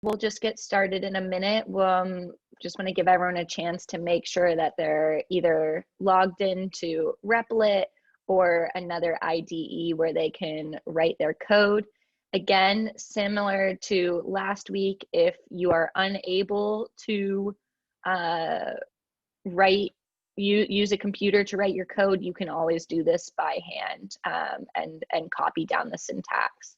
We'll just get started in a minute. Just want to give everyone a chance to make sure that they're either logged into Replit or another IDE where they can write their code. Again, similar to last week, if you are unable to use a computer to write your code, you can always do this by hand and copy down the syntax.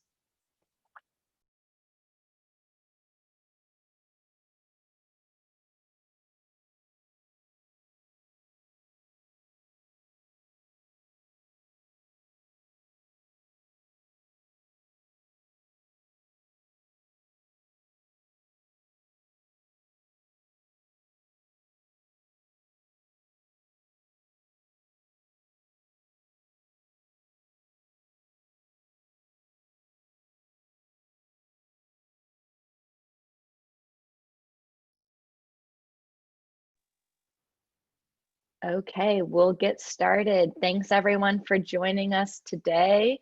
Okay, we'll get started. Thanks everyone for joining us today.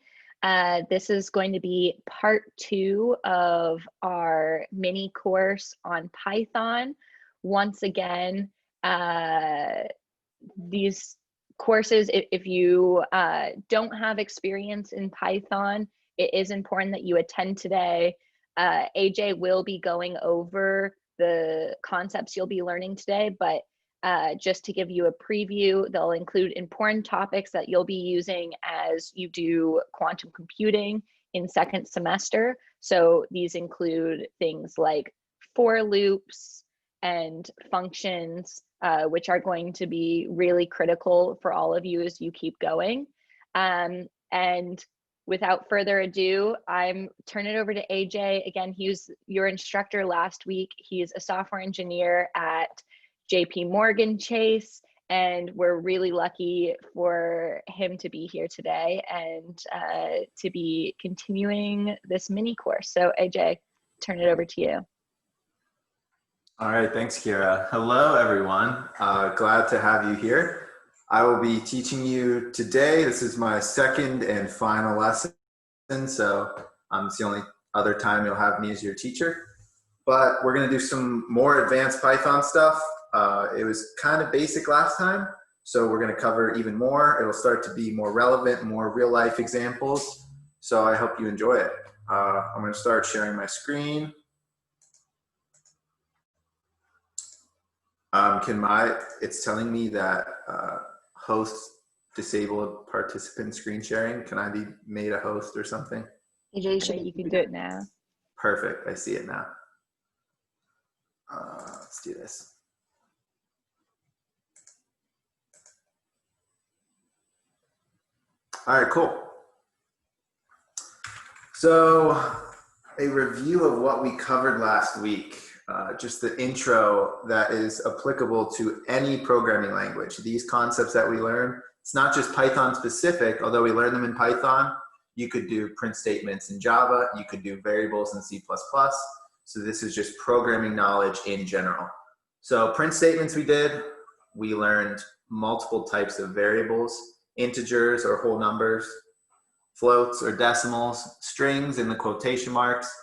This is going to be part 2 of our mini course on Python. Once again, these courses, if you don't have experience in Python, it is important that you attend today. AJ will be going over the concepts you'll be learning today, but just to give you a preview, they'll include important topics that you'll be using as you do quantum computing in second semester. So these include things like for loops and functions, which are going to be really critical for all of you as you keep going. And without further ado, I'm turning it over to AJ. Again, he was your instructor last week. He's a software engineer at JP Morgan Chase, and we're really lucky for him to be here today and to be continuing this mini course. So AJ, turn it over to you. All right, thanks, Kira. Hello, everyone. Glad to have you here. I will be teaching you today. This is my second and final lesson, so it's the only other time you'll have me as your teacher. But we're going to do some more advanced Python stuff. It was kind of basic last time, so we're going to cover even more. It'll start to be more relevant, more real-life examples, so I hope you enjoy it. I'm going to start sharing my screen. It's telling me that host disabled participant screen sharing. Can I be made a host or something? AJ, you can do it now. Perfect, I see it now. Let's do this. All right, cool. So a review of what we covered last week. Just the intro that is applicable to any programming language. These concepts that we learn, it's not just Python specific, although we learn them in Python. You could do print statements in Java, you could do variables in C++. So this is just programming knowledge in general. So print statements we learned multiple types of variables, integers or whole numbers, floats or decimals, strings in the quotation marks.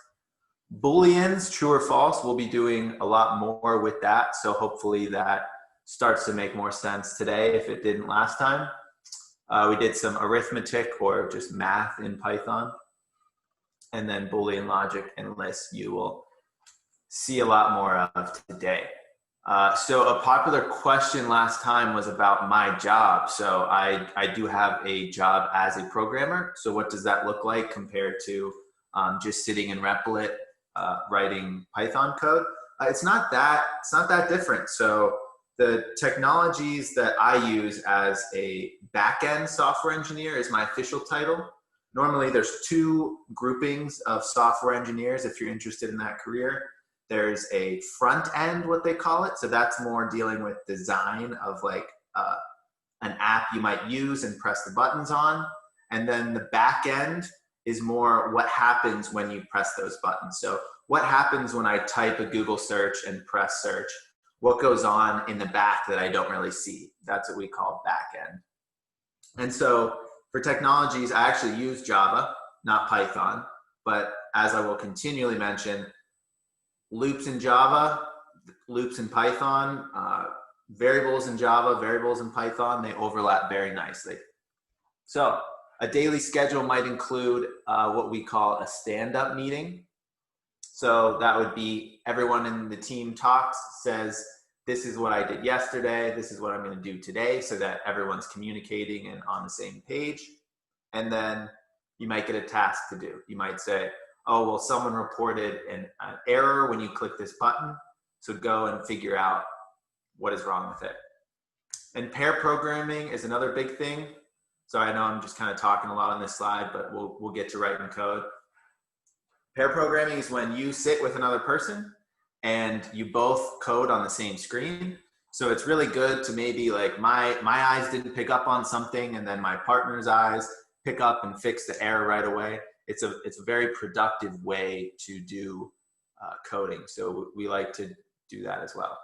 Booleans, true or false, we'll be doing a lot more with that. So hopefully that starts to make more sense today if it didn't last time. We did some arithmetic or just math in Python. And then Boolean logic and lists you will see a lot more of today. So a popular question last time was about my job. So I do have a job as a programmer. So what does that look like compared to just sitting in Replit writing Python code? It's not that different. So the technologies that I use as a back-end software engineer is my official title. Normally there's 2 groupings of software engineers if you're interested in that career. There's a front end, what they call it. So that's more dealing with design of like an app you might use and press the buttons on. And then the back end is more what happens when you press those buttons. So what happens when I type a Google search and press search? What goes on in the back that I don't really see? That's what we call back end. And so for technologies, I actually use Java, not Python. But as I will continually mention, loops in Java, loops in Python, variables in Java, variables in Python, they overlap very nicely. So a daily schedule might include what we call a stand-up meeting. So that would be everyone in the team talks, says, this is what I did yesterday, this is what I'm going to do today, so that everyone's communicating and on the same page. And then you might get a task to do. You might say, oh, well, someone reported an error when you click this button, so go and figure out what is wrong with it. And pair programming is another big thing. So I know I'm just kind of talking a lot on this slide, but we'll get to writing code. Pair programming is when you sit with another person and you both code on the same screen. So it's really good to maybe like my eyes didn't pick up on something and then my partner's eyes pick up and fix the error right away. It's a very productive way to do coding. So we like to do that as well.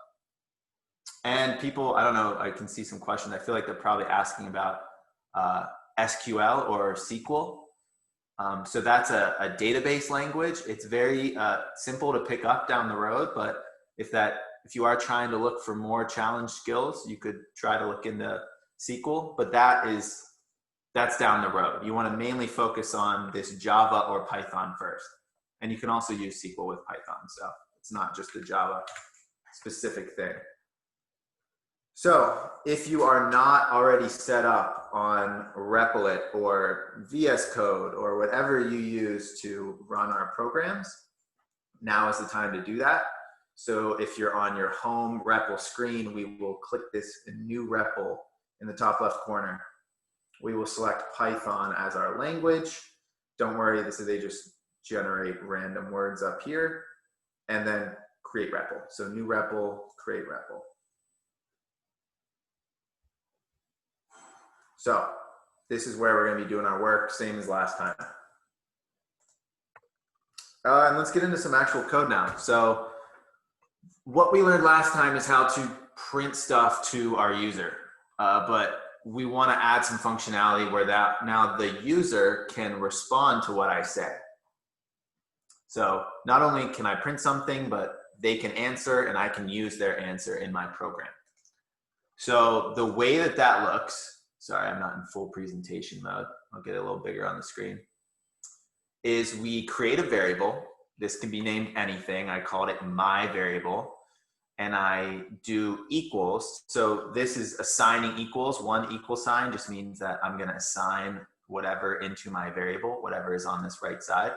And people, I don't know, I can see some questions. I feel like they're probably asking about SQL or SQL. So that's a database language. It's very simple to pick up down the road, but if you are trying to look for more challenge skills, you could try to look into SQL, but that's down the road. You want to mainly focus on this Java or Python first. And you can also use SQL with Python, so it's not just a Java specific thing. So if you are not already set up on Replit or VS Code or whatever you use to run our programs, now is the time to do that. So if you're on your home REPL screen, we will click this new REPL in the top left corner. We will select Python as our language. Don't worry, they just generate random words up here, and then create REPL. So new REPL, create REPL. So this is where we're going to be doing our work, same as last time. And let's get into some actual code now. So what we learned last time is how to print stuff to our user, but we want to add some functionality where now the user can respond to what I say. So not only can I print something, but they can answer and I can use their answer in my program. So the way that looks, sorry, I'm not in full presentation mode. I'll get a little bigger on the screen. Is we create a variable. This can be named anything. I called it my variable. And I do equals. So this is assigning equals. One equal sign just means that I'm going to assign whatever into my variable, whatever is on this right side.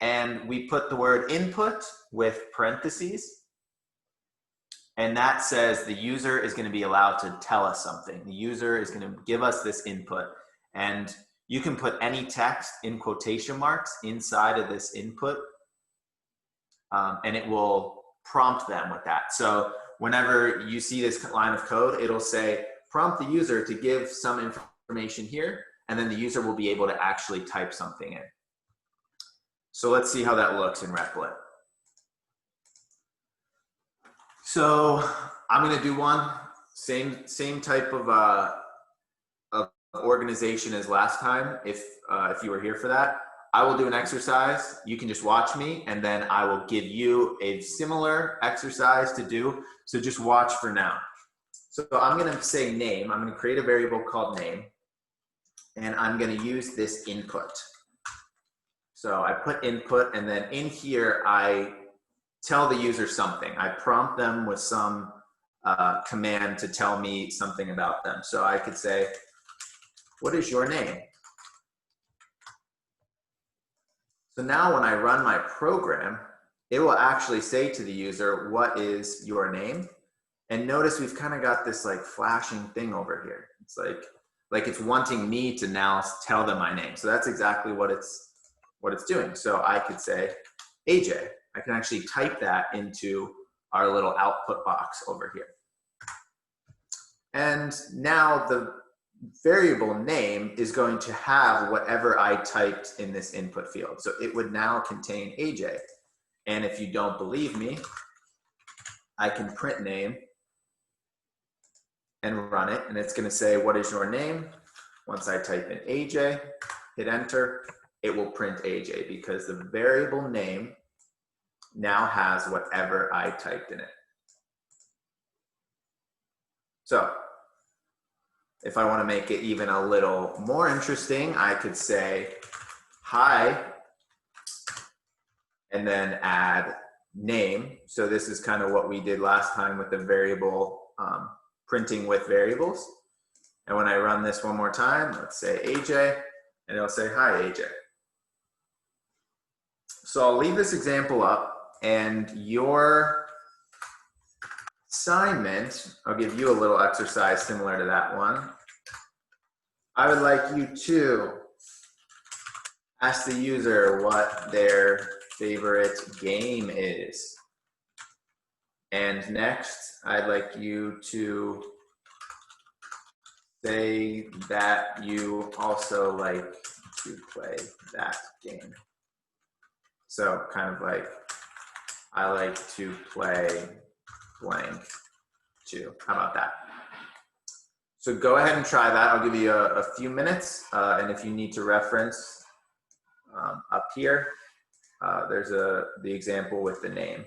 And we put the word input with parentheses. And that says the user is going to be allowed to tell us something. The user is going to give us this input. And you can put any text in quotation marks inside of this input. And it will prompt them with that. So whenever you see this line of code, it'll say, prompt the user to give some information here. And then the user will be able to actually type something in. So let's see how that looks in Replit. So I'm going to do one, same type of organization as last time. If you were here for that, I will do an exercise. You can just watch me, and then I will give you a similar exercise to do. So just watch for now. So I'm going to say name. I'm going to create a variable called name, and I'm going to use this input. So I put input, and then in here, I tell the user something. I prompt them with some command to tell me something about them. So I could say, what is your name? So now when I run my program, it will actually say to the user, what is your name? And notice we've kind of got this like flashing thing over here. It's like it's wanting me to now tell them my name. So that's exactly what it's doing. So I could say AJ. I can actually type that into our little output box over here. And now the variable name is going to have whatever I typed in this input field. So it would now contain AJ. And if you don't believe me, I can print name and run it. And it's going to say, what is your name? Once I type in AJ, hit enter, it will print AJ because the variable name now has whatever I typed in it. So if I want to make it even a little more interesting, I could say hi and then add name. So this is kind of what we did last time with the variable printing with variables. And when I run this one more time, let's say AJ, and it'll say hi AJ. So I'll leave this example up, and your assignment, I'll give you a little exercise similar to that one. I would like you to ask the user what their favorite game is. And next, I'd like you to say that you also like to play that game. So kind of like, I like to play blank too. How about that? So go ahead and try that. I'll give you a few minutes. And if you need to reference up here, there's the example with the name.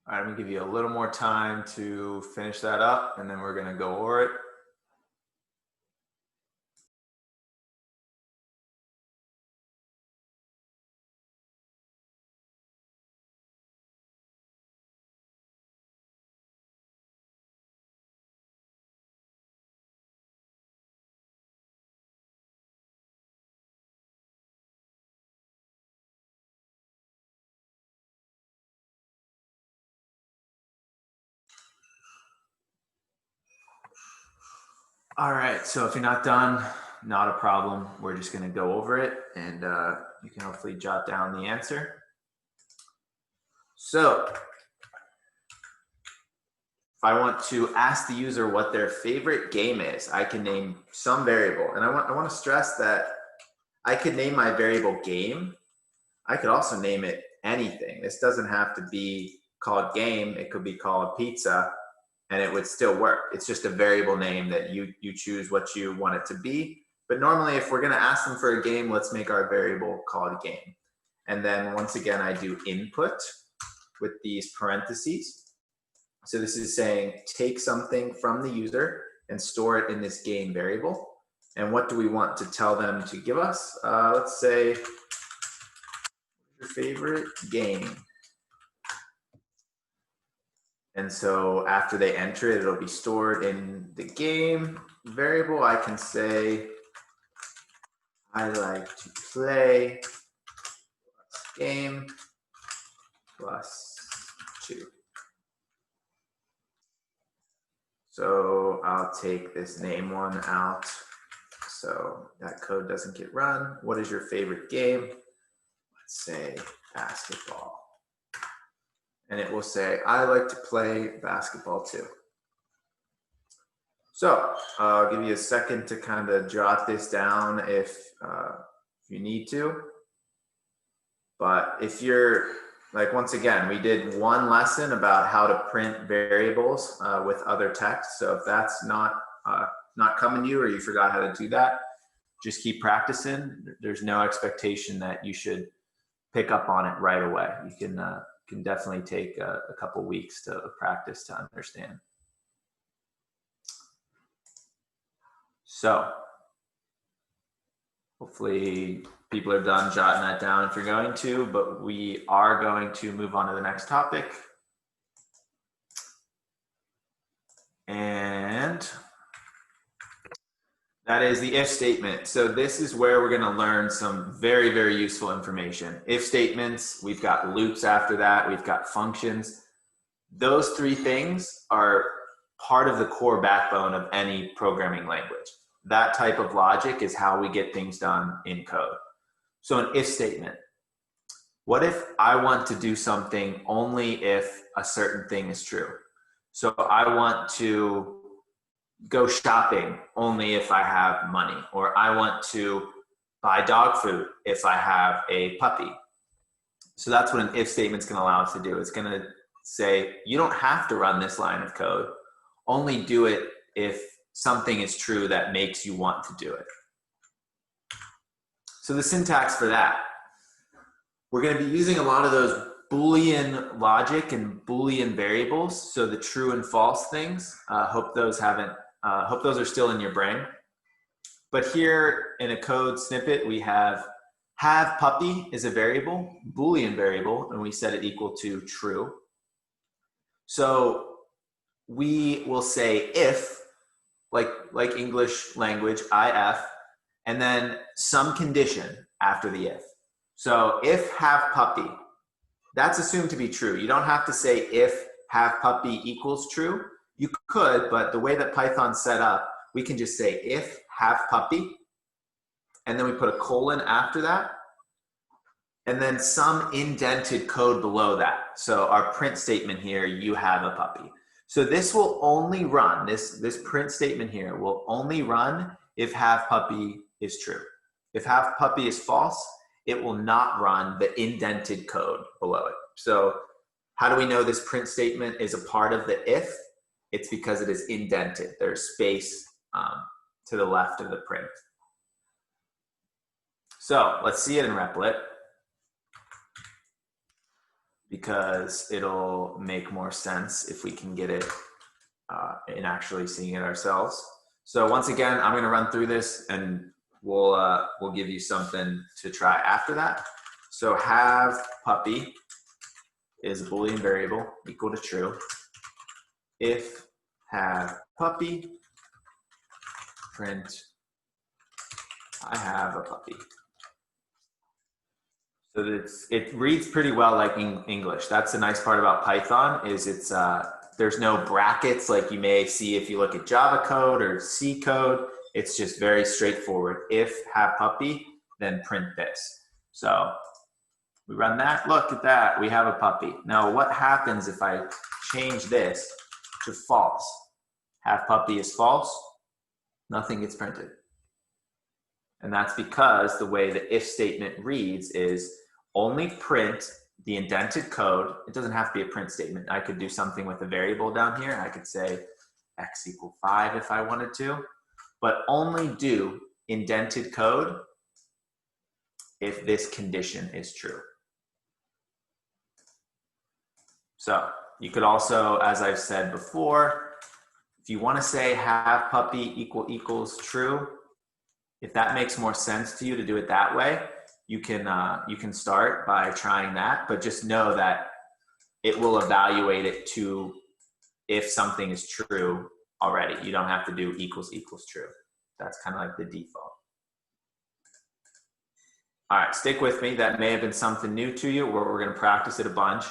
All right, I'm gonna give you a little more time to finish that up, and then we're gonna go over it. All right, so if you're not done, not a problem. We're just gonna go over it, and you can hopefully jot down the answer. So if I want to ask the user what their favorite game is, I can name some variable. And I want to stress that I could name my variable game. I could also name it anything. This doesn't have to be called game. It could be called pizza, and it would still work. It's just a variable name that you choose what you want it to be. But normally, if we're going to ask them for a game, let's make our variable called game. And then once again, I do input with these parentheses. So this is saying take something from the user and store it in this game variable. And what do we want to tell them to give us? Let's say, your favorite game. And so after they enter it, it'll be stored in the game variable. I can say, I like to play game +2. So I'll take this name one out so that code doesn't get run. What is your favorite game? Let's say basketball. And it will say, I like to play basketball too. So I'll give you a second to kind of jot this down if you need to. But if you're, like, once again, we did one lesson about how to print variables with other text. So if that's not coming to you, or you forgot how to do that, just keep practicing. There's no expectation that you should pick up on it right away. You can definitely take a couple weeks to practice to understand. So hopefully people are done jotting that down if you're going to, but we are going to move on to the next topic. And that is the if statement. So this is where we're going to learn some very, very useful information. If statements, we've got loops after that, we've got functions. Those three things are part of the core backbone of any programming language. That type of logic is how we get things done in code. So an if statement. What if I want to do something only if a certain thing is true? So I want to go shopping only if I have money, or I want to buy dog food if I have a puppy. So that's what an if statement is going to allow us to do. It's going to say, you don't have to run this line of code. Only do it if something is true that makes you want to do it. So the syntax for that, we're going to be using a lot of those Boolean logic and Boolean variables. So the true and false things. Hope those are still in your brain. But here in a code snippet, we have puppy is a variable, Boolean variable, and we set it equal to true. So we will say if, like English language, if, and then some condition after the if. So if have puppy, that's assumed to be true. You don't have to say if have puppy equals true. You could, but the way that Python's set up, we can just say if have puppy, and then we put a colon after that, and then some indented code below that. So our print statement here, you have a puppy. So this will only run, this print statement here will only run if have puppy is true. If have puppy is false, it will not run the indented code below it. So how do we know this print statement is a part of the if? It's because it is indented. There's space to the left of the print. So let's see it in Replit, because it'll make more sense if we can get it in actually seeing it ourselves. So once again, I'm going to run through this, and we'll give you something to try after that. So have puppy is a Boolean variable equal to true. If have puppy, print I have a puppy. So it reads pretty well like English. That's the nice part about Python, is there's no brackets like you may see if you look at Java code or C code. It's just very straightforward. If have puppy, then print this. So we run that. Look at that. We have a puppy. Now what happens if I change this to false? Have puppy is false. Nothing gets printed. And that's because the way the if statement reads is only print the indented code. It doesn't have to be a print statement. I could do something with a variable down here. I could say x equal 5 if I wanted to, but only do indented code if this condition is true. So you could also, as I've said before, if you want to say have puppy equals true, If that makes more sense to you to do it that way, you can start by trying that, but just know that it will evaluate it to if something is true already. You don't have to do equals equals true. That's kind of like the default. All right, stick with me. That may have been something new to you, where we're going to practice it a bunch,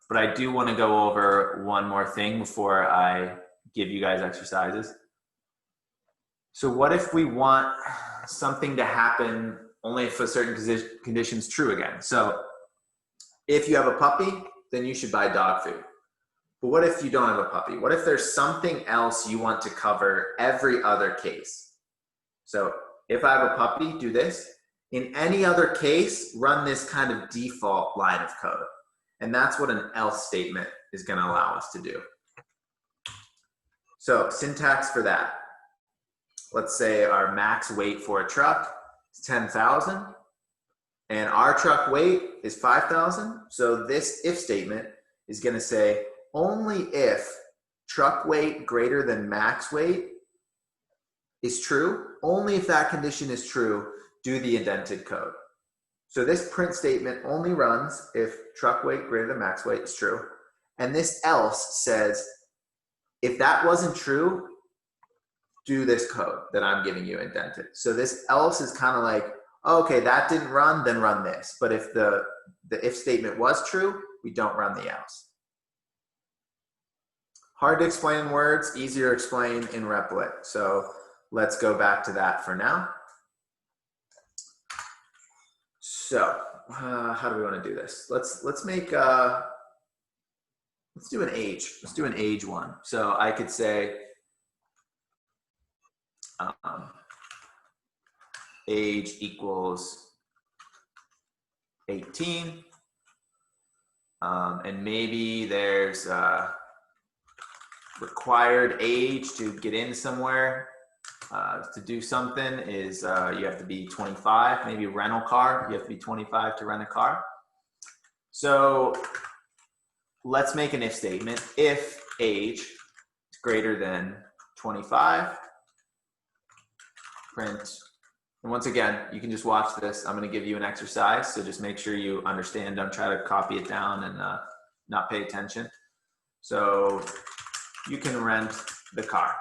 but I do want to go over one more thing before I give you guys exercises. So what if we want something to happen only if a certain condition is true again? So if you have a puppy, then you should buy dog food. But what if you don't have a puppy? What if there's something else you want to cover every other case? So if I have a puppy, do this. In any other case, run this kind of default line of code. And that's what an else statement is going to allow us to do. So syntax for that. Let's say our max weight for a truck is 10,000 and our truck weight is 5,000. So this if statement is going to say only if truck weight greater than max weight is true, only if that condition is true, do the indented code. So this print statement only runs if truck weight greater than max weight is true. And this else says, if that wasn't true, do this code that I'm giving you indented. So this else is kind of like, okay, that didn't run, then run this. But if the if statement was true, we don't run the else. Hard to explain in words, easier to explain in Replit. So let's go back to that for now. So how do we want to do this? Let's make let's do an age. Let's do an age one. So I could say age equals 18, and maybe there's required age to get in somewhere. To do something is you have to be 25, maybe a rental car, you have to be 25 to rent a car. So let's make an if statement. If age is greater than 25, print. And once again, you can just watch this. I'm going to give you an exercise, so just make sure you understand. Don't try to copy it down and not pay attention. So you can rent the car.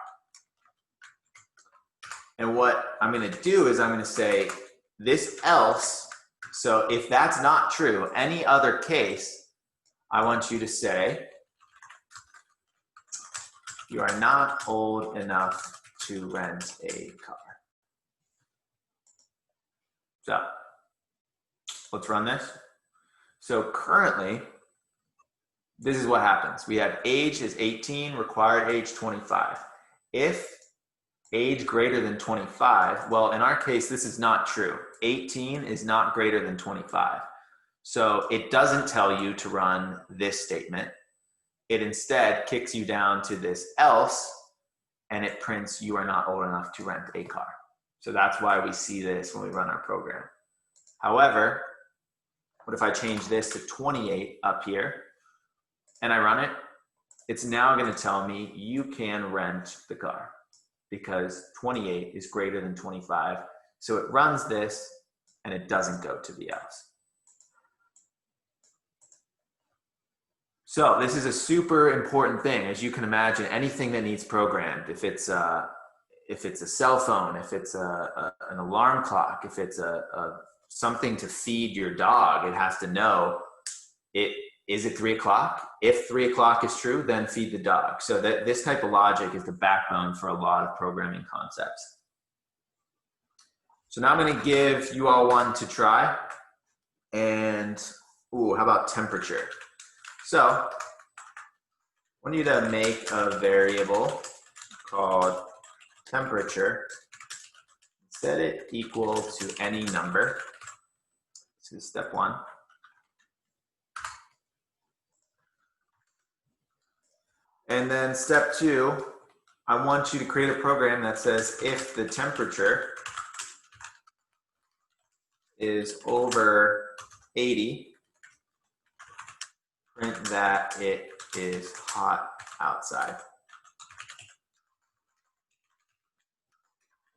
And what I'm going to do is I'm going to say this else. So if that's not true, any other case, I want you to say you are not old enough to rent a car. So let's run this. So currently, this is what happens. We have age is 18, required age 25. If age greater than 25, well, in our case, this is not true. 18 is not greater than 25. So it doesn't tell you to run this statement. It instead kicks you down to this else, and it prints you are not old enough to rent a car. So that's why we see this when we run our program. However, what if I change this to 28 up here and I run it? It's now going to tell me you can rent the car because 28 is greater than 25. So it runs this and it doesn't go to the else. So this is a super important thing. As you can imagine, anything that needs programmed, if it's a cell phone, if it's an alarm clock, if it's something to feed your dog, it has to know is it 3 o'clock? If 3 o'clock is true, then feed the dog. So that this type of logic is the backbone for a lot of programming concepts. So now I'm going to give you all one to try. And how about temperature? So I want you to make a variable called temperature. Set it equal to any number. This is step one. And then step two, I want you to create a program that says if the temperature is over 80, print that it is hot outside.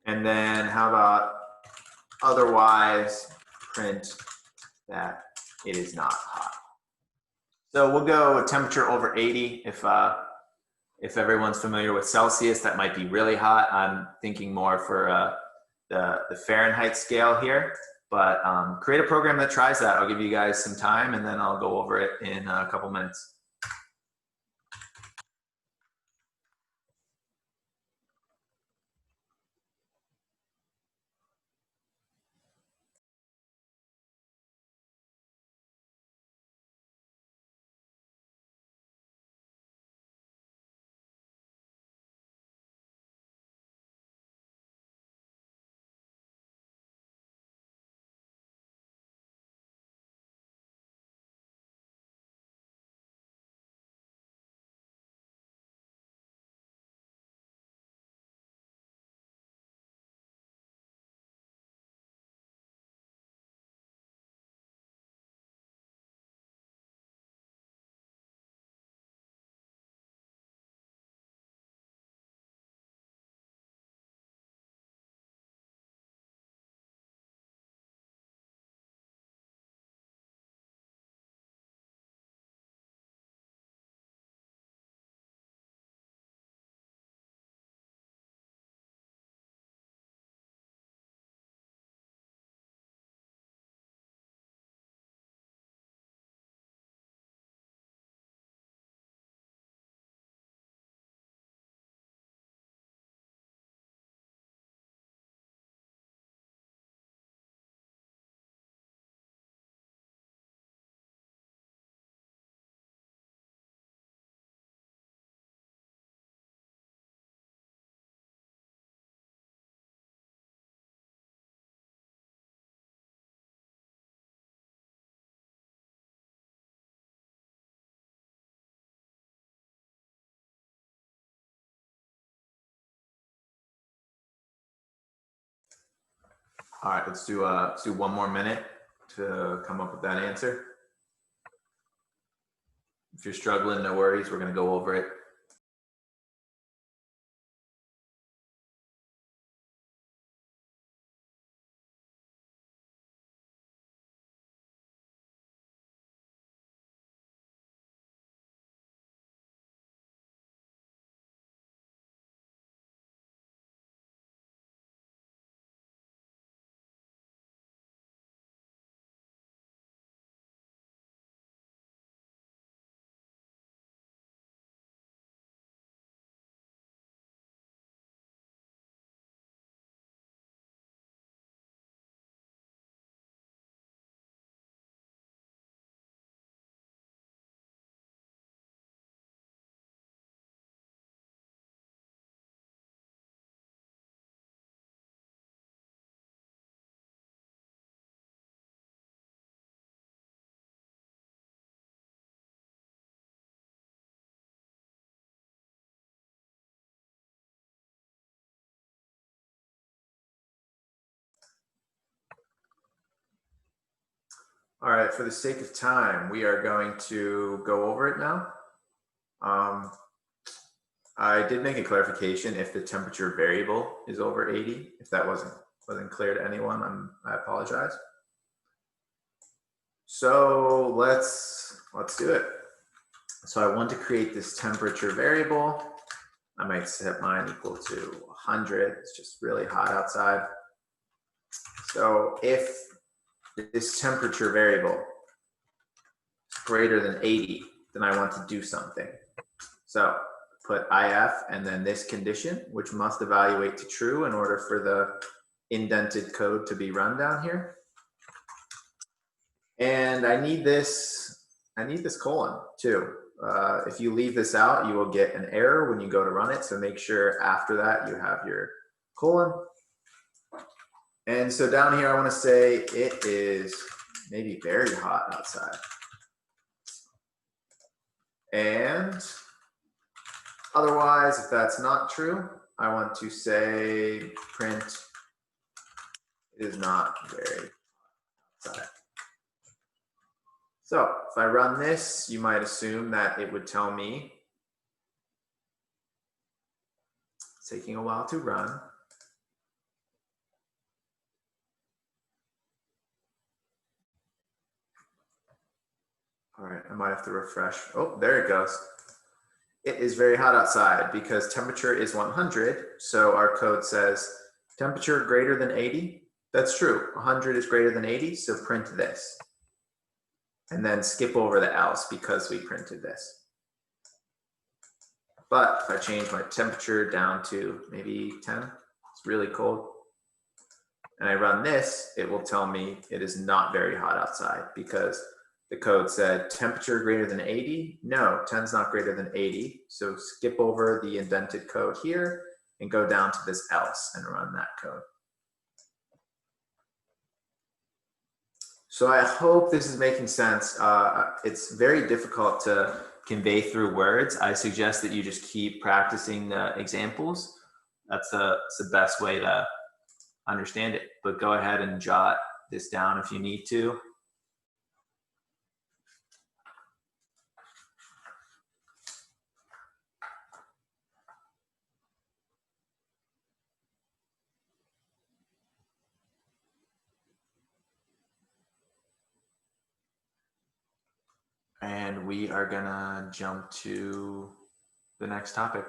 And then how about Otherwise, print that it is not hot. So we'll go temperature over 80. If everyone's familiar with Celsius, that might be really hot. I'm thinking more for the Fahrenheit scale here, but create a program that tries that. I'll give you guys some time and then I'll go over it in a couple minutes. All right, let's do 1 more minute to come up with that answer. If you're struggling, no worries, we're gonna go over it. All right, for the sake of time, we are going to go over it now. I did make a clarification if the temperature variable is over 80. If that wasn't clear to anyone, I apologize. So let's do it. So I want to create this temperature variable. I might set mine equal to 100. It's just really hot outside. So if this temperature variable is greater than 80, then I want to do something. So put if and then this condition, which must evaluate to true in order for the indented code to be run down here. And I need this colon too. If you leave this out, you will get an error when you go to run it. So make sure after that you have your colon. And so down here, I want to say it is maybe very hot outside. And otherwise, if that's not true, I want to say print it is not very hot outside. So if I run this, you might assume that it would tell me it's taking a while to run. All right, I might have to refresh. Oh, there it goes. It is very hot outside because temperature is 100. So our code says temperature greater than 80. That's true. 100 is greater than 80. So print this. And then skip over the else because we printed this. But if I change my temperature down to maybe 10, it's really cold, and I run this, it will tell me it is not very hot outside because the code said temperature greater than 80. No, 10 is not greater than 80. So skip over the indented code here and go down to this else and run that code. So I hope this is making sense. It's very difficult to convey through words. I suggest that you just keep practicing the examples. That's the best way to understand it. But go ahead and jot this down if you need to. And we are gonna jump to the next topic.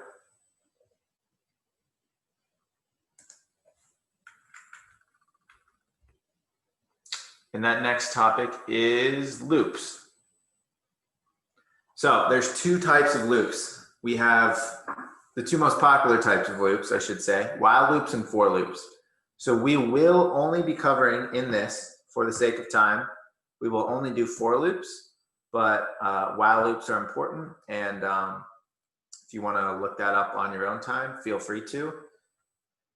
And that next topic is loops. So there's two types of loops. We have the two most popular types of loops, I should say, while loops and for loops. So we will only be covering in this, for the sake of time, we will only do for loops, but while loops are important. And if you want to look that up on your own time, feel free to.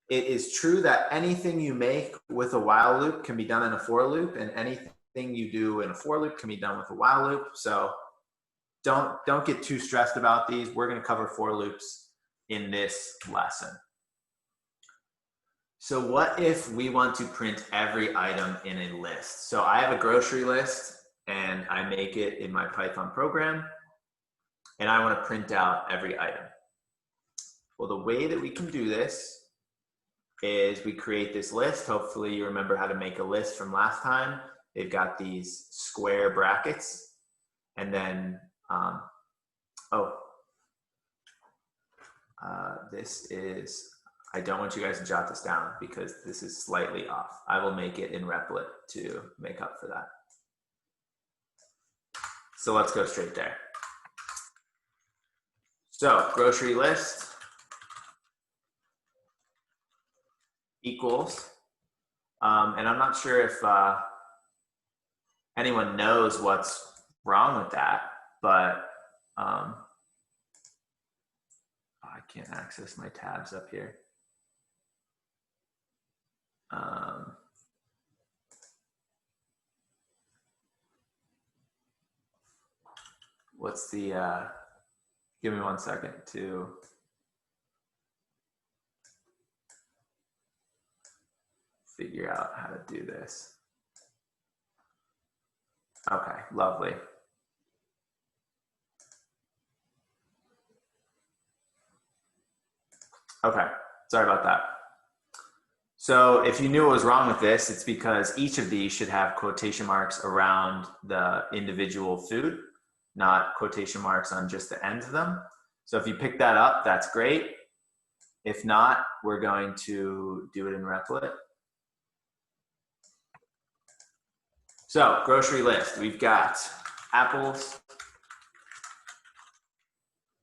It is true that anything you make with a while loop can be done in a for loop, and anything you do in a for loop can be done with a while loop. So don't get too stressed about these. We're going to cover for loops in this lesson. So what if we want to print every item in a list? So I have a grocery list and I make it in my Python program, and I want to print out every item. Well, the way that we can do this is we create this list. Hopefully you remember how to make a list from last time. They've got these square brackets, and then this is, I don't want you guys to jot this down because this is slightly off. I will make it in Replit to make up for that. So let's go straight there. So grocery list equals, and I'm not sure if anyone knows what's wrong with that, but I can't access my tabs up here. What's the, give me 1 second to figure out how to do this. Okay, lovely. Okay, sorry about that. So if you knew what was wrong with this, it's because each of these should have quotation marks around the individual food, not quotation marks on just the ends of them. So if you pick that up, that's great. If not, we're going to do it in Replit. So grocery list, we've got apples.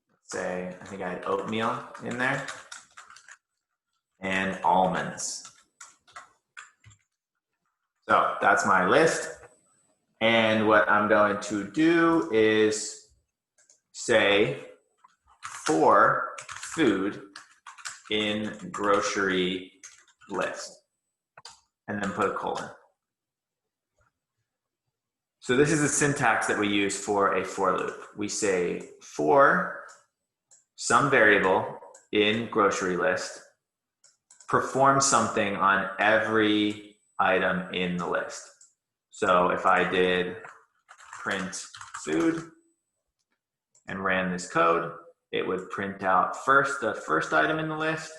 Let's say, I think I had oatmeal in there, and almonds. So that's my list. And what I'm going to do is say for food in grocery list, and then put a colon. So this is the syntax that we use for a for loop. We say for some variable in grocery list, perform something on every item in the list. So if I did print food and ran this code, it would print out first the first item in the list,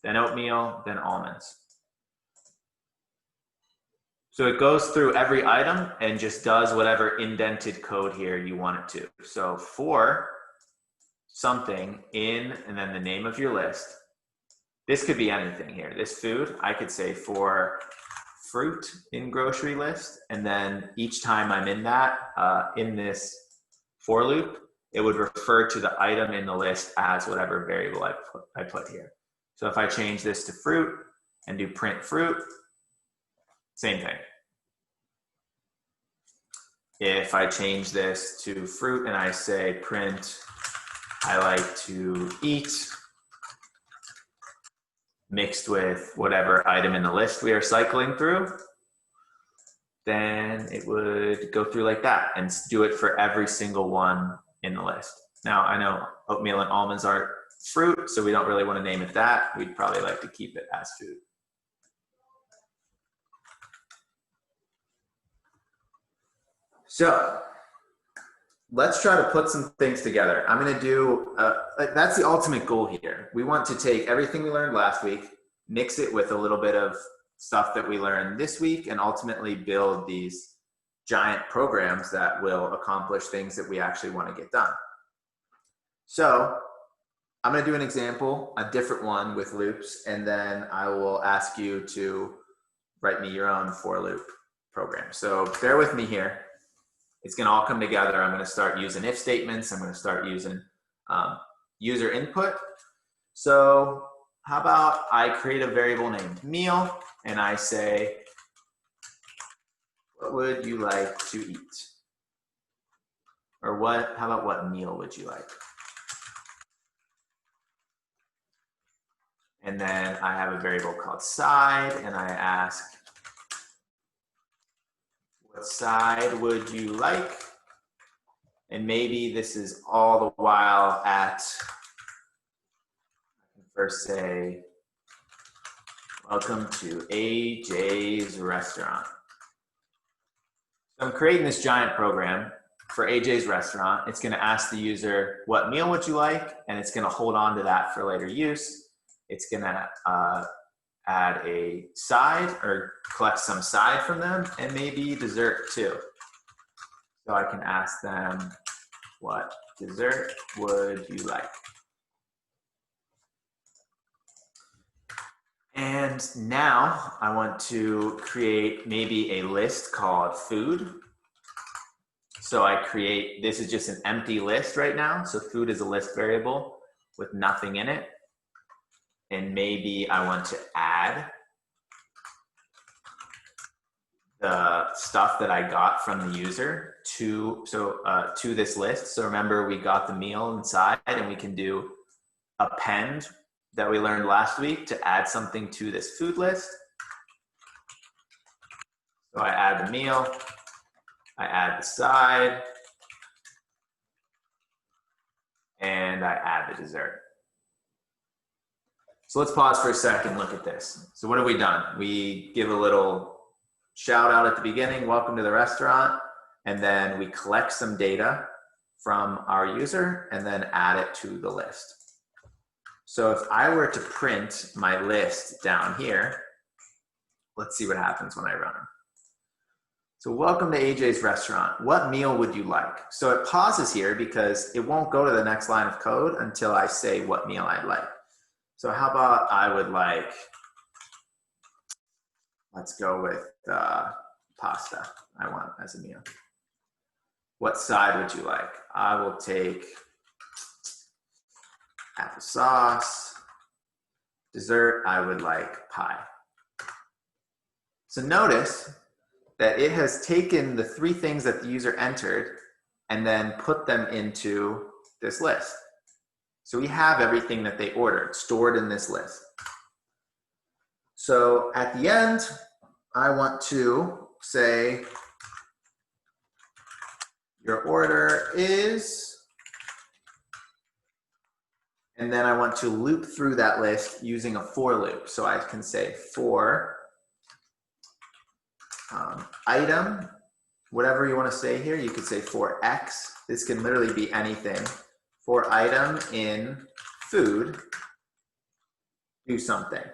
then oatmeal, then almonds. So it goes through every item and just does whatever indented code here you want it to. So for something in, and then the name of your list. This could be anything here. This food, I could say for fruit in grocery list, and then each time I'm in that, in this for loop, it would refer to the item in the list as whatever variable I put here. So if I change this to fruit and do print fruit, same thing. If I change this to fruit and I say print, I like to eat, mixed with whatever item in the list we are cycling through, then it would go through like that and do it for every single one in the list. Now, I know oatmeal and almonds aren't fruit, so we don't really want to name it that. We'd probably like to keep it as food. So let's try to put some things together. I'm going to do, that's the ultimate goal here. We want to take everything we learned last week, mix it with a little bit of stuff that we learned this week, and ultimately build these giant programs that will accomplish things that we actually want to get done. So I'm going to do an example, a different one with loops, and then I will ask you to write me your own for loop program. So bear with me here. It's going to all come together. I'm going to start using if statements. I'm going to start using user input. So how about I create a variable named meal, and I say, what would you like to eat? Or how about what meal would you like? And then I have a variable called side, and I ask, what side would you like? And maybe this is all the while at, I can first say, welcome to AJ's restaurant. So I'm creating this giant program for AJ's restaurant. It's going to ask the user, what meal would you like? And it's going to hold on to that for later use. It's going to add a side or collect some side from them, and maybe dessert too. So I can ask them, what dessert would you like? And now I want to create maybe a list called food. So I create, this is just an empty list right now. So food is a list variable with nothing in it. And maybe I want to add the stuff that I got from the user to this list. So remember, we got the meal inside, and we can do append that we learned last week to add something to this food list. So I add the meal, I add the side, and I add the dessert. So let's pause for a second and look at this. So what have we done? We give a little shout out at the beginning, welcome to the restaurant, and then we collect some data from our user and then add it to the list. So if I were to print my list down here, let's see what happens when I run. So welcome to AJ's restaurant. What meal would you like? So it pauses here because it won't go to the next line of code until I say what meal I'd like. So how about I would like, let's go with pasta I want as a meal. What side would you like? I will take applesauce. Dessert, I would like pie. So notice that it has taken the three things that the user entered and then put them into this list. So we have everything that they ordered stored in this list. So at the end, I want to say, your order is, and then I want to loop through that list using a for loop. So I can say for item, whatever you want to say here, you could say for X. This can literally be anything. For item in food, do something.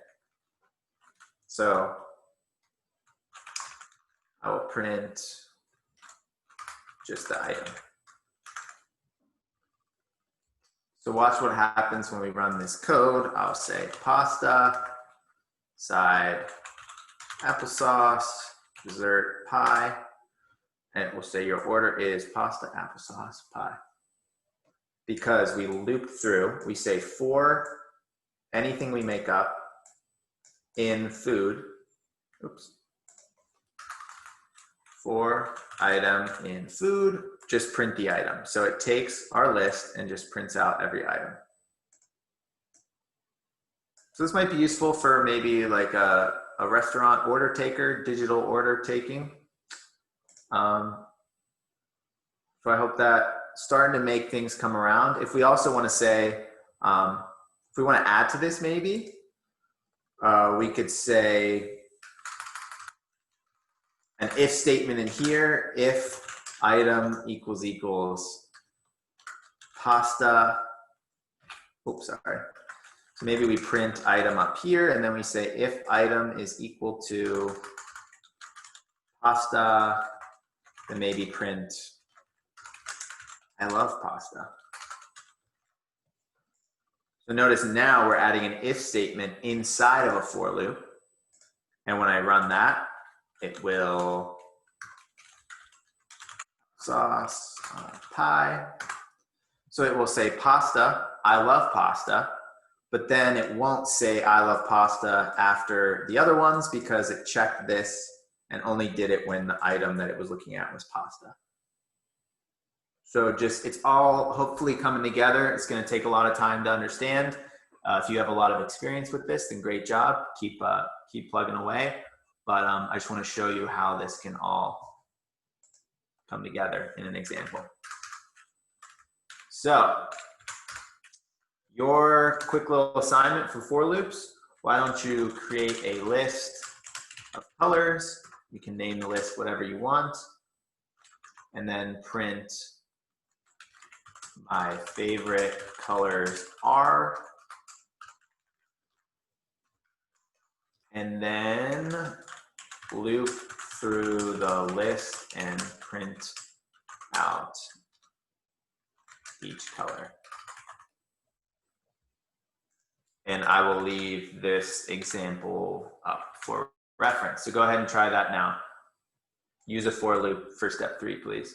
So I will print just the item. So watch what happens when we run this code. I'll say pasta, side, applesauce, dessert, pie, and it will say your order is pasta, applesauce, pie. Because we loop through, we say for anything we make up in food, oops, for item in food, just print the item. So it takes our list and just prints out every item. So this might be useful for maybe like a restaurant order taker, digital order taking. So I hope that starting to make things come around. If we also want to say, if we want to add to this maybe, we could say an if statement in here, if item equals pasta, oops, sorry. So maybe we print item up here and then we say if item is equal to pasta, then maybe print I love pasta. So notice now we're adding an if statement inside of a for loop. And when I run that, it will sauce pie. So it will say pasta, I love pasta, but then it won't say I love pasta after the other ones because it checked this and only did it when the item that it was looking at was pasta. So just, it's all hopefully coming together. It's going to take a lot of time to understand. If you have a lot of experience with this, then great job. Keep plugging away. But I just want to show you how this can all come together in an example. So your quick little assignment for loops, why don't you create a list of colors? You can name the list whatever you want. And then print my favorite colors are. And then loop through the list and print out each color. And I will leave this example up for reference. So go ahead and try that now. Use a for loop for step 3, please.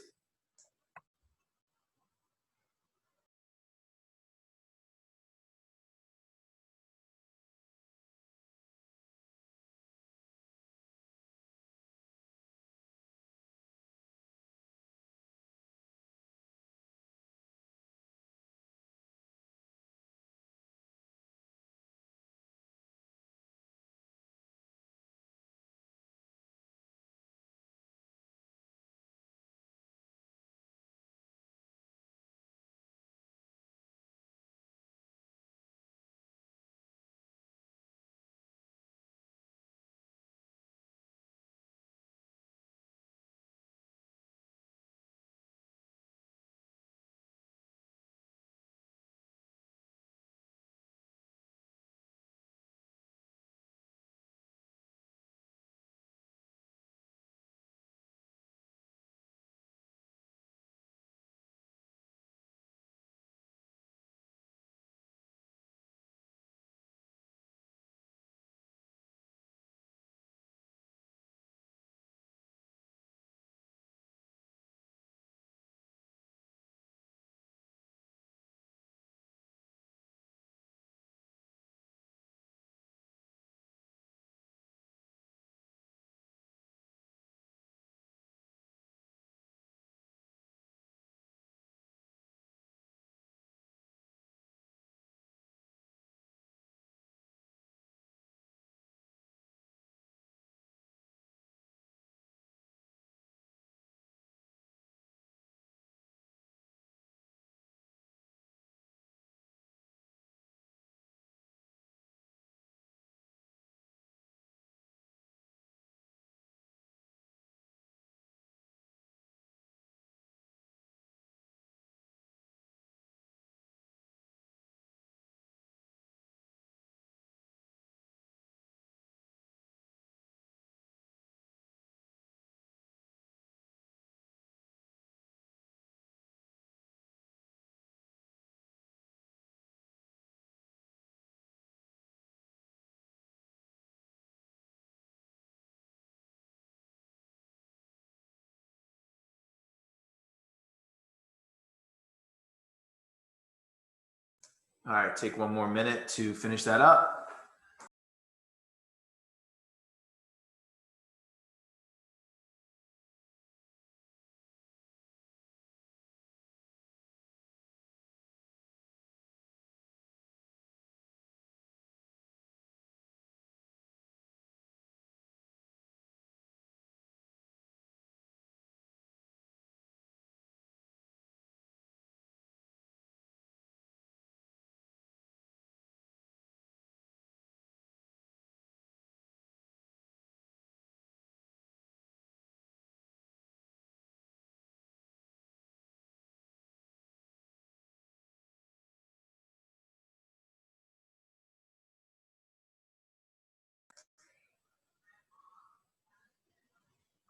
All right, take one more minute to finish that up.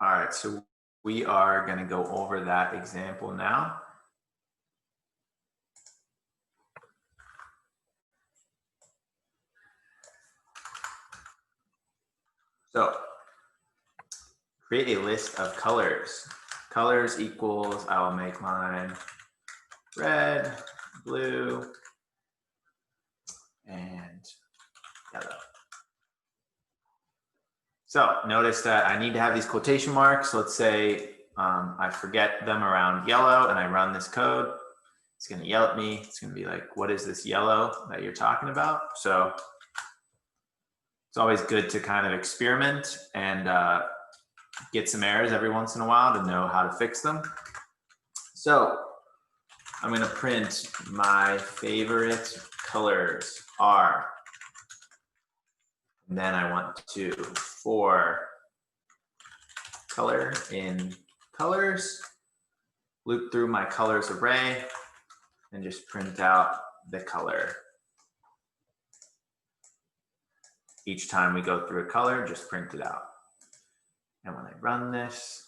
All right, so we are going to go over that example now. So create a list of colors. Colors equals, I will make mine red, blue, and yellow. So notice that I need to have these quotation marks. Let's say I forget them around yellow and I run this code. It's going to yell at me. It's going to be like, what is this yellow that you're talking about? So it's always good to kind of experiment and get some errors every once in a while to know how to fix them. So I'm going to print my favorite colors are. And then I want to for color in colors, loop through my colors array, and just print out the color. Each time we go through a color, just print it out. And when I run this,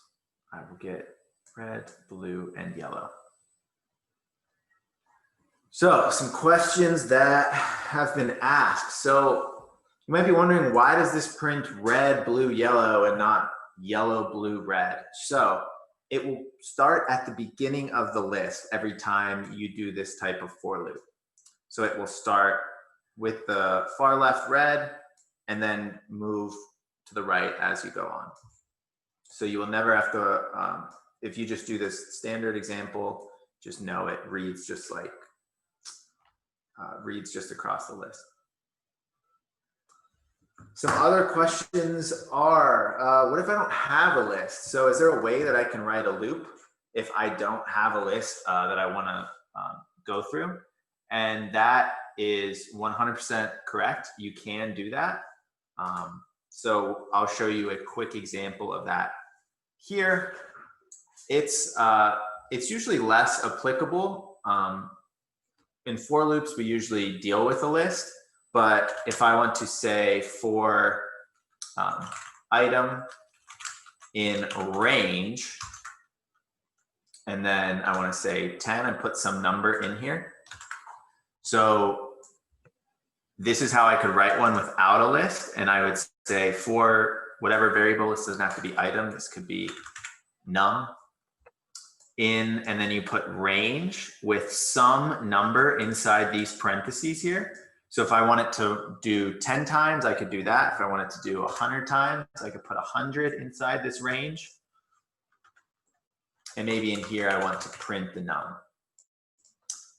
I will get red, blue, and yellow. So some questions that have been asked. So you might be wondering, why does this print red, blue, yellow, and not yellow, blue, red? So it will start at the beginning of the list every time you do this type of for loop. So it will start with the far left red and then move to the right as you go on. So you will never have to, if you just do this standard example, just know it reads just like, reads just across the list. Some other questions are, what if I don't have a list? So is there a way that I can write a loop if I don't have a list that I want to go through? And that is 100% correct. You can do that. So I'll show you a quick example of that here. It's usually less applicable. In for loops, we usually deal with a list. But if I want to say for item in range, and then I want to say 10 and put some number in here. So this is how I could write one without a list. And I would say for whatever variable, this doesn't have to be item, this could be num in, and then you put range with some number inside these parentheses here. So if I want it to do 10 times, I could do that. If I want it to do 100 times, I could put 100 inside this range. And maybe in here, I want to print the num.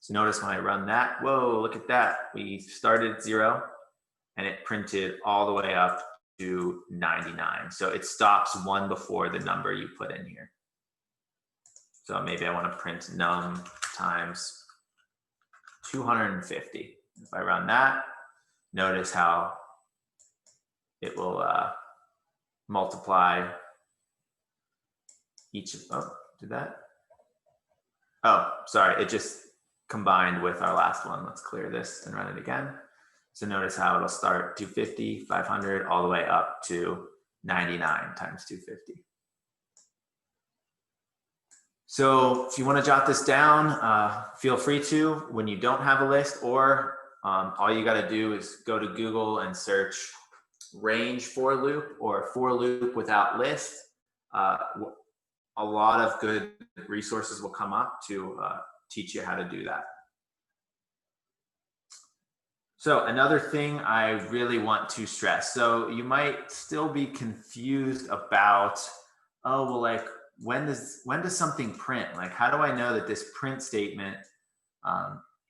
So notice when I run that, whoa, look at that. We started at 0 and it printed all the way up to 99. So it stops one before the number you put in here. So maybe I want to print num times 250. If I run that, notice how it will multiply each of, oh, did that? Oh, sorry, it just combined with our last one. Let's clear this and run it again. So notice how it'll start 250, 500, all the way up to 99 times 250. So if you want to jot this down, feel free to when you don't have a list, or all you got to do is go to Google and search range for loop or for loop without list. A lot of good resources will come up to teach you how to do that. So another thing I really want to stress. So you might still be confused about, oh, well, like when does something print? Like, how do I know that this print statement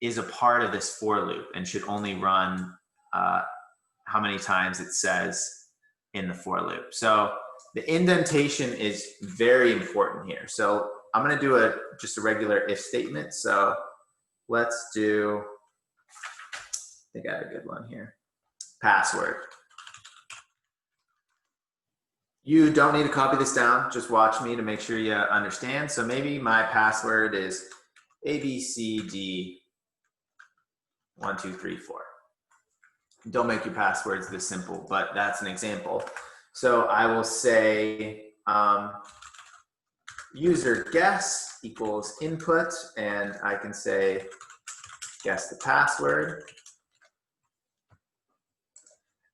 is a part of this for loop and should only run how many times it says in the for loop? So the indentation is very important here. So I'm going to do just a regular if statement. So let's do, I think I have a good one here. Password. You don't need to copy this down. Just watch me to make sure you understand. So maybe my password is ABCD1234. Don't make your passwords this simple, but that's an example. So I will say user guess equals input, and I can say guess the password.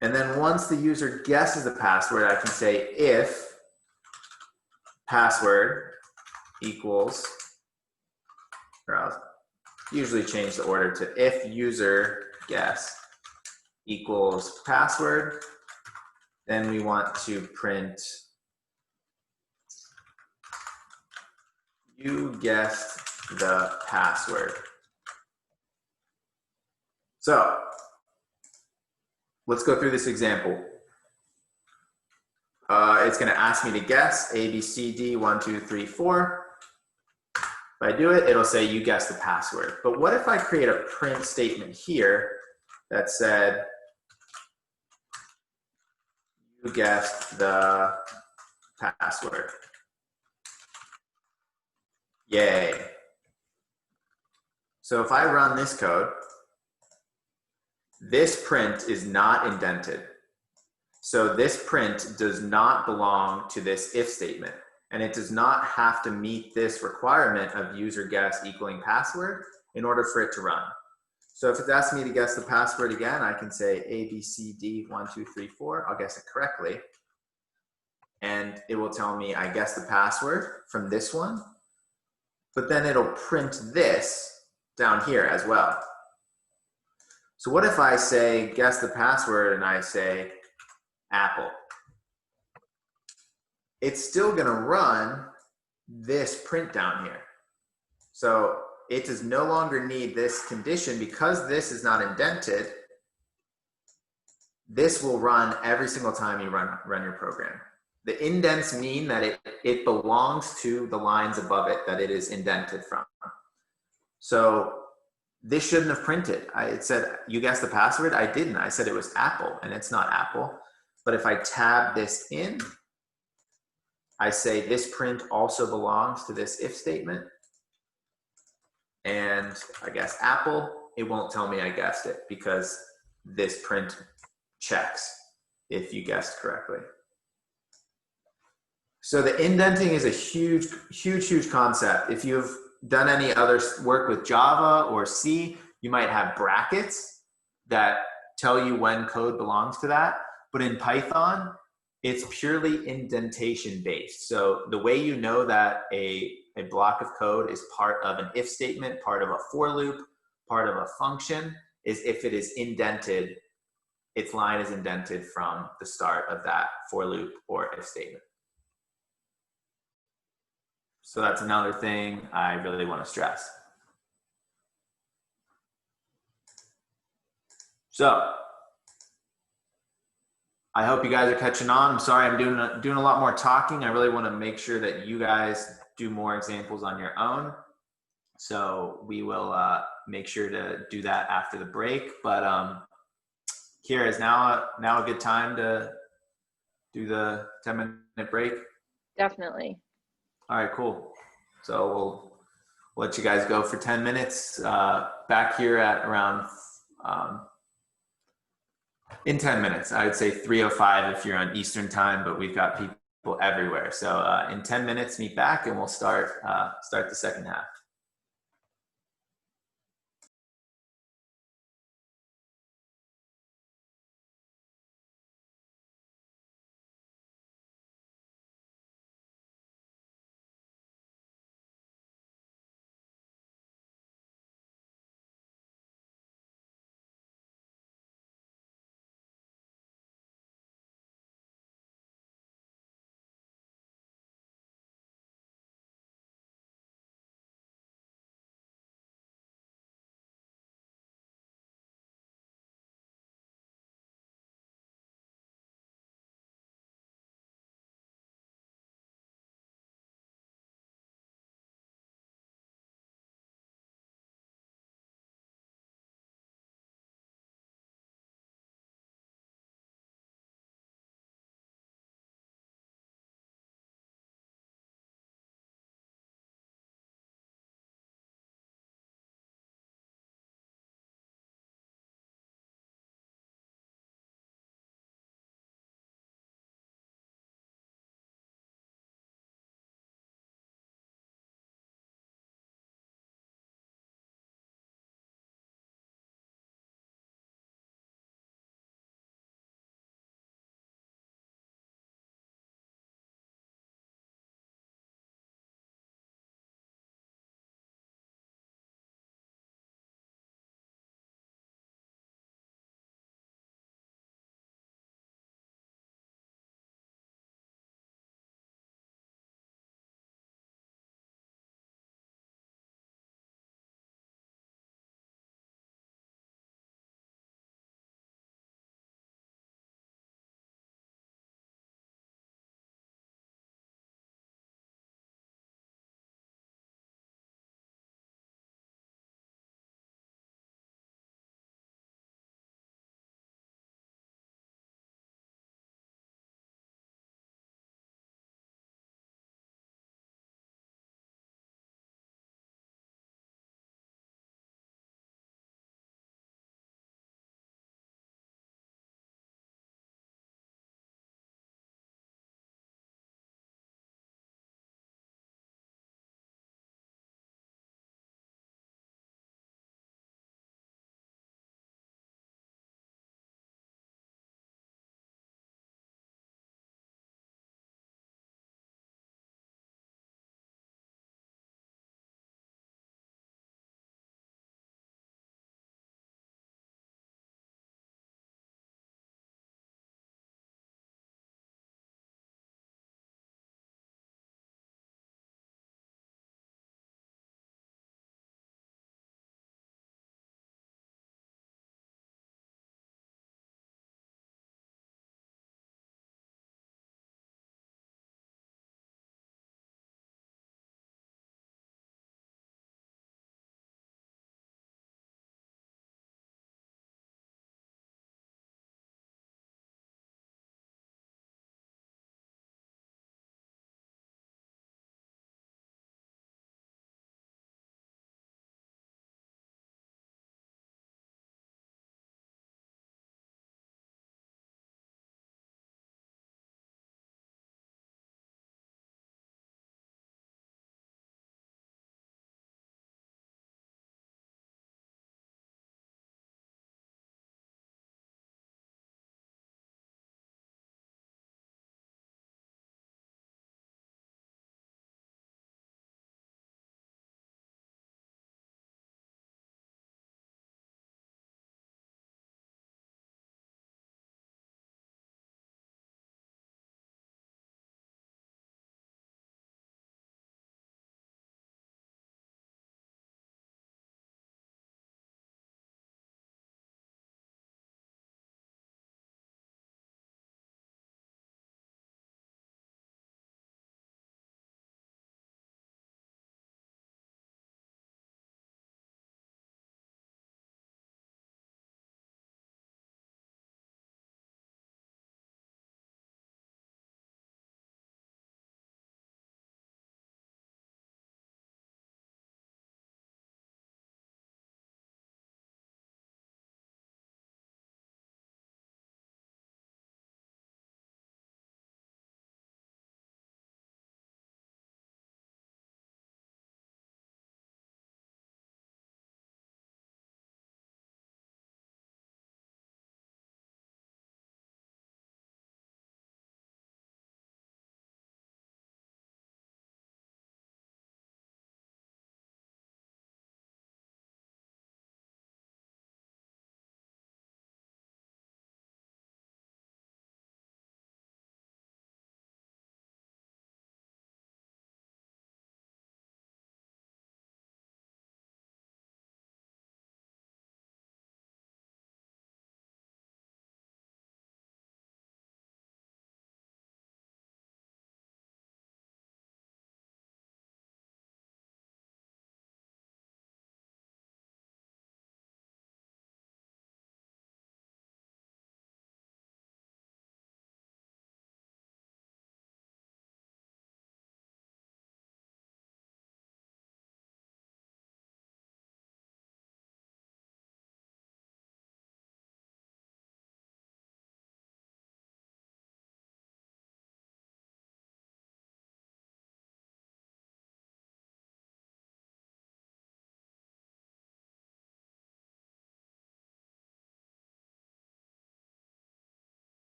And then once the user guesses the password, I can say if password equals, or I'll usually change the order to if user guess equals password, then we want to print you guessed the password. So let's go through this example. It's going to ask me to guess ABCD1234. If I do it, it'll say you guessed the password. But what if I create a print statement here that said you guessed the password? Yay. So if I run this code, this print is not indented. So this print does not belong to this if statement, and it does not have to meet this requirement of user guess equaling password in order for it to run. So if it's asking me to guess the password again, I can say ABCD1234. I'll guess it correctly. And it will tell me I guessed the password from this one, but then it'll print this down here as well. So what if I say guess the password and I say Apple? It's still going to run this print down here. So it does no longer need this condition because this is not indented. This will run every single time you run your program. The indents mean that it belongs to the lines above it that it is indented from. So this shouldn't have printed. It said, you guessed the password? I didn't. I said it was Apple, and it's not Apple. But if I tab this in, I say this print also belongs to this if statement. And I guess Apple, it won't tell me I guessed it because this print checks if you guessed correctly. So the indenting is a huge, huge, huge concept. If you've done any other work with Java or C, you might have brackets that tell you when code belongs to that. But in Python, it's purely indentation based. So the way you know that a block of code is part of an if statement, part of a for loop, part of a function, is if it is indented, its line is indented from the start of that for loop or if statement. So that's another thing I really want to stress. So I hope you guys are catching on. I'm sorry I'm doing a lot more talking. I really want to make sure that you guys do more examples on your own. So we will make sure to do that after the break. But Kira, is now a good time to do the 10-minute break? Definitely. All right, cool. So we'll let you guys go for 10 minutes. Back here at around in 10 minutes, I would say 3:05 if you're on Eastern time, but we've got people everywhere. So in 10 minutes, meet back and we'll start the second half.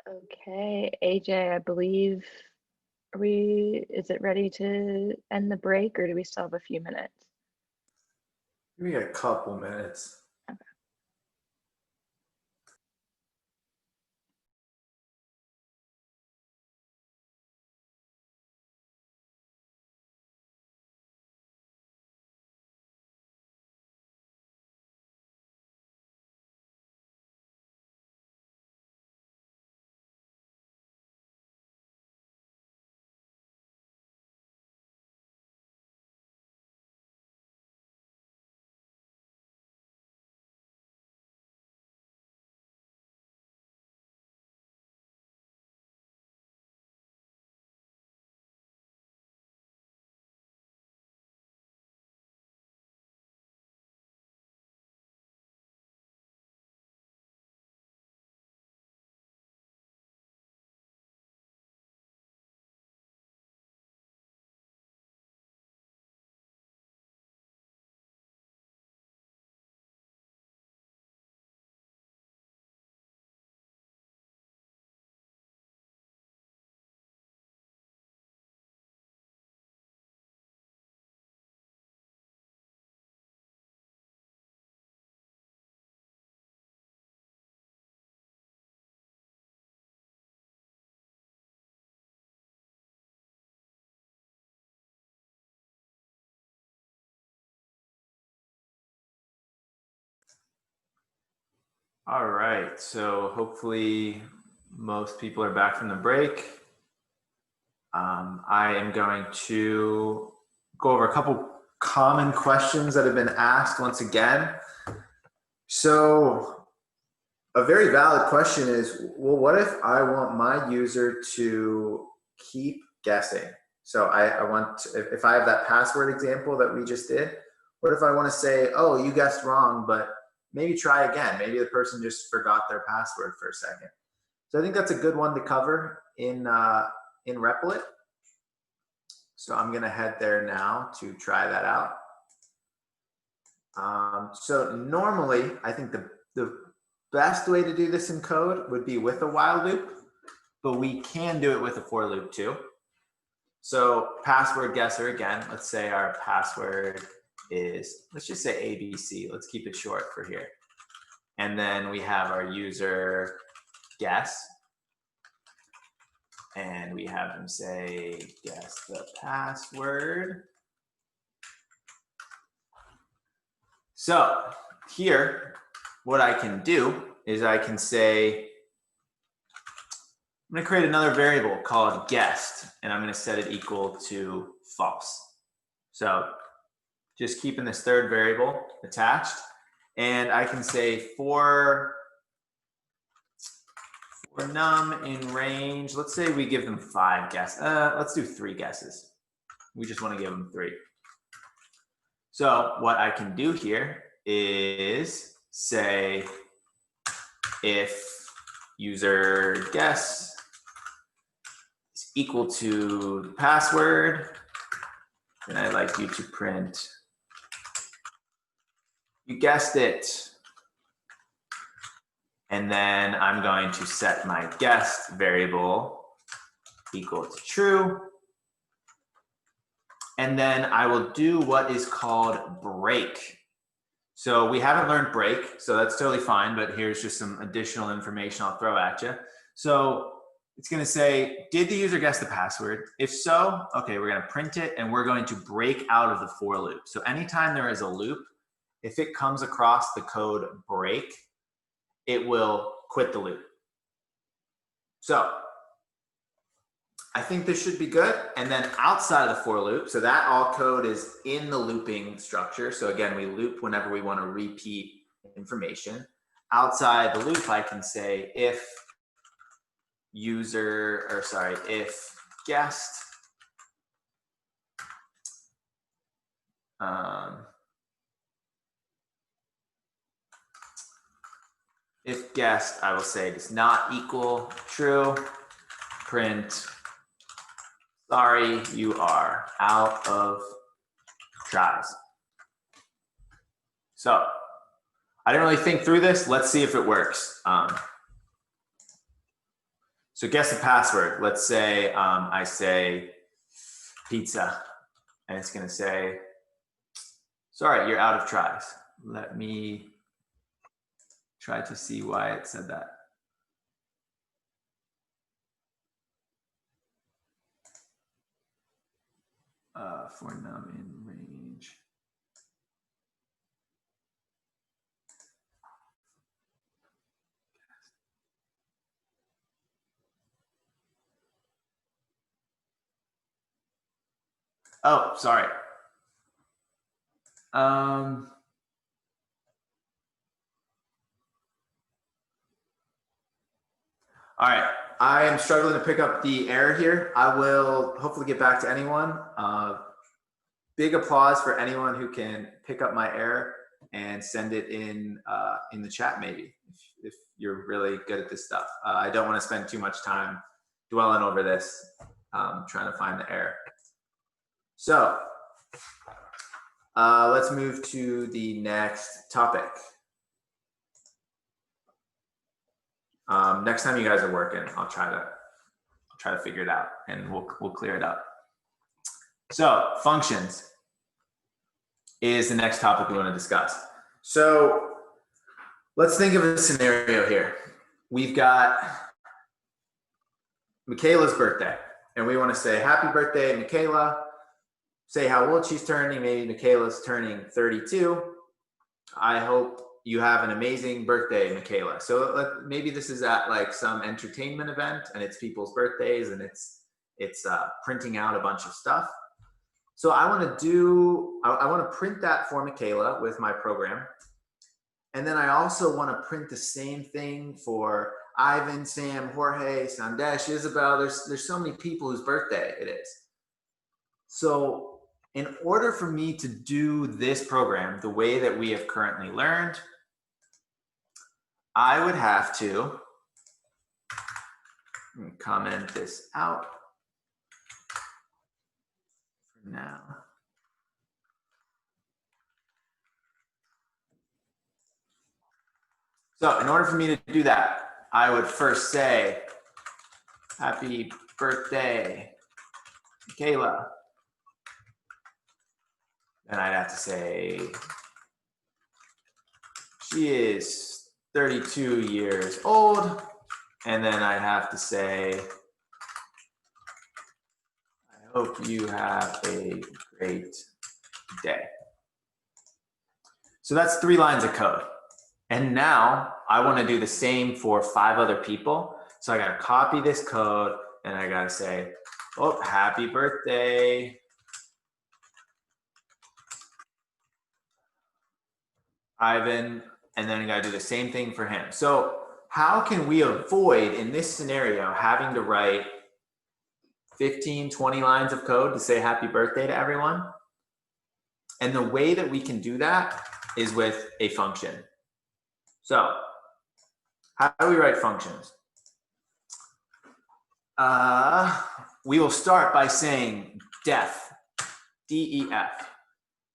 Okay, AJ, I believe, is it ready to end the break or do we still have a few minutes? We got a couple minutes. Okay. All right, so hopefully most people are back from the break. I am going to go over a couple common questions that have been asked once again. So a very valid question is, well, what if I want my user to keep guessing? So I want, if I have that password example that we just did, what if I want to say, oh, you guessed wrong, but maybe try again. Maybe the person just forgot their password for a second. So I think that's a good one to cover in Replit. So I'm going to head there now to try that out. So normally, I think the best way to do this in code would be with a while loop, but we can do it with a for loop too. So password guesser again, let's say our password is, let's just say ABC. Let's keep it short for here. And then we have our user guess. And we have them say, guess the password. So here, what I can do is I can say, I'm going to create another variable called guessed, and I'm going to set it equal to false. So just keeping this third variable attached. And I can say for num in range, let's say we give them 5 guesses. Let's do 3 guesses. We just want to give them 3. So what I can do here is say if user guess is equal to the password, then I'd like you to print, you guessed it. And then I'm going to set my guessed variable equal to true. And then I will do what is called break. So we haven't learned break, so that's totally fine, but here's just some additional information I'll throw at you. So it's going to say, did the user guess the password? If so, okay, we're going to print it and we're going to break out of the for loop. So anytime there is a loop, if it comes across the code break, it will quit the loop. So I think this should be good. And then outside of the for loop, so that all code is in the looping structure. So again, we loop whenever we want to repeat information. Outside the loop, I can say if if guessed, if guessed, I will say does not equal true, print, sorry, you are out of tries. So I didn't really think through this. Let's see if it works. So guess the password. Let's say I say pizza, and it's gonna say, sorry, you're out of tries. Let me try to see why it said that. For num in range. Oh, sorry. All right, I am struggling to pick up the error here. I will hopefully get back to anyone. Big applause for anyone who can pick up my error and send it in the chat, maybe, if you're really good at this stuff. I don't want to spend too much time dwelling over this, trying to find the error. So let's move to the next topic. Next time you guys are working, I'll try to figure it out, and we'll clear it up. So functions is the next topic we want to discuss. So let's think of a scenario here. We've got Michaela's birthday, and we want to say happy birthday, Michaela. Say how old she's turning. Maybe Michaela's turning 32. I hope you have an amazing birthday, Michaela. So maybe this is at like some entertainment event, and it's people's birthdays, and it's printing out a bunch of stuff. So I want to print that for Michaela with my program. And then I also want to print the same thing for Ivan, Sam, Jorge, Sandesh, Isabel. There's so many people whose birthday it is. So in order for me to do this program the way that we have currently learned, I would have to comment this out for now. So in order for me to do that, I would first say, happy birthday, Michaela. Then I'd have to say, she is 32 years old. And then I'd have to say, I hope you have a great day. So that's 3 lines of code. And now I want to do the same for 5 other people. So I got to copy this code, and I got to say, oh, happy birthday, Ivan. And then I got to do the same thing for him. So how can we avoid, in this scenario, having to write 15, 20 lines of code to say happy birthday to everyone? And the way that we can do that is with a function. So how do we write functions? We will start by saying def, D-E-F.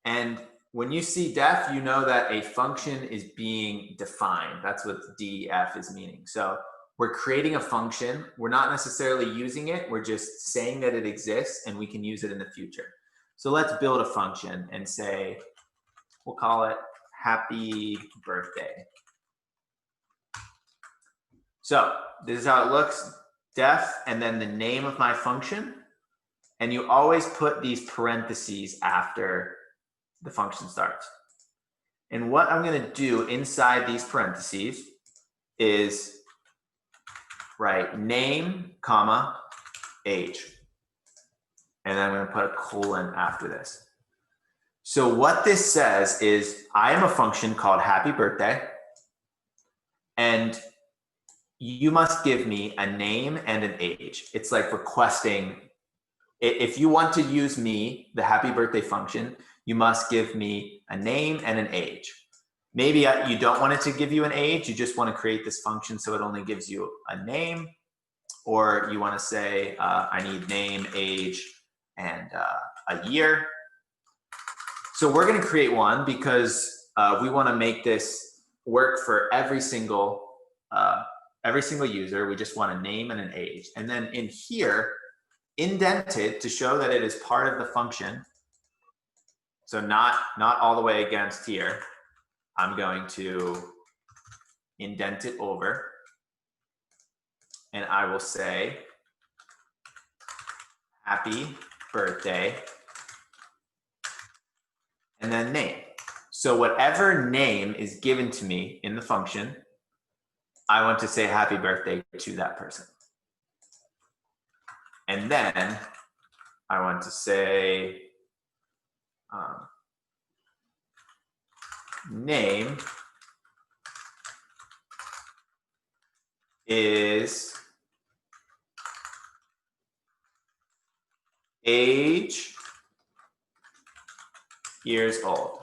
And when you see def, you know that a function is being defined. That's what DEF is meaning. So we're creating a function. We're not necessarily using it. We're just saying that it exists and we can use it in the future. So let's build a function and say, we'll call it happy birthday. So this is how it looks, def, and then the name of my function. And you always put these parentheses after the function starts. And what I'm going to do inside these parentheses is write name, comma, age. And then I'm going to put a colon after this. So what this says is I am a function called happy birthday, and you must give me a name and an age. It's like requesting, if you want to use me, the happy birthday function, you must give me a name and an age. Maybe you don't want it to give you an age, you just want to create this function so it only gives you a name, or you want to say, I need name, age, and a year. So we're going to create one because we want to make this work for every single every single user. We just want a name and an age. And then in here, indented to show that it is part of the function. So not all the way against here. I'm going to indent it over. And I will say, happy birthday, and then name. So whatever name is given to me in the function, I want to say happy birthday to that person. And then I want to say name is age years old.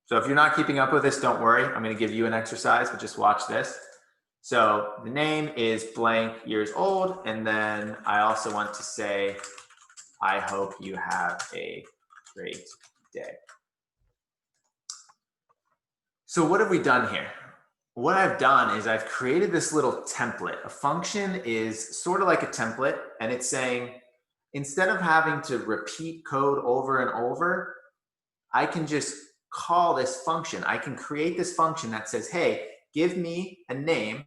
So if you're not keeping up with this, don't worry. I'm going to give you an exercise, but just watch this. So the name is blank years old. And then I also want to say, I hope you have a great day. So what have we done here? What I've done is I've created this little template. A function is sort of like a template, and it's saying, instead of having to repeat code over and over, I can just call this function. I can create this function that says, hey, give me a name,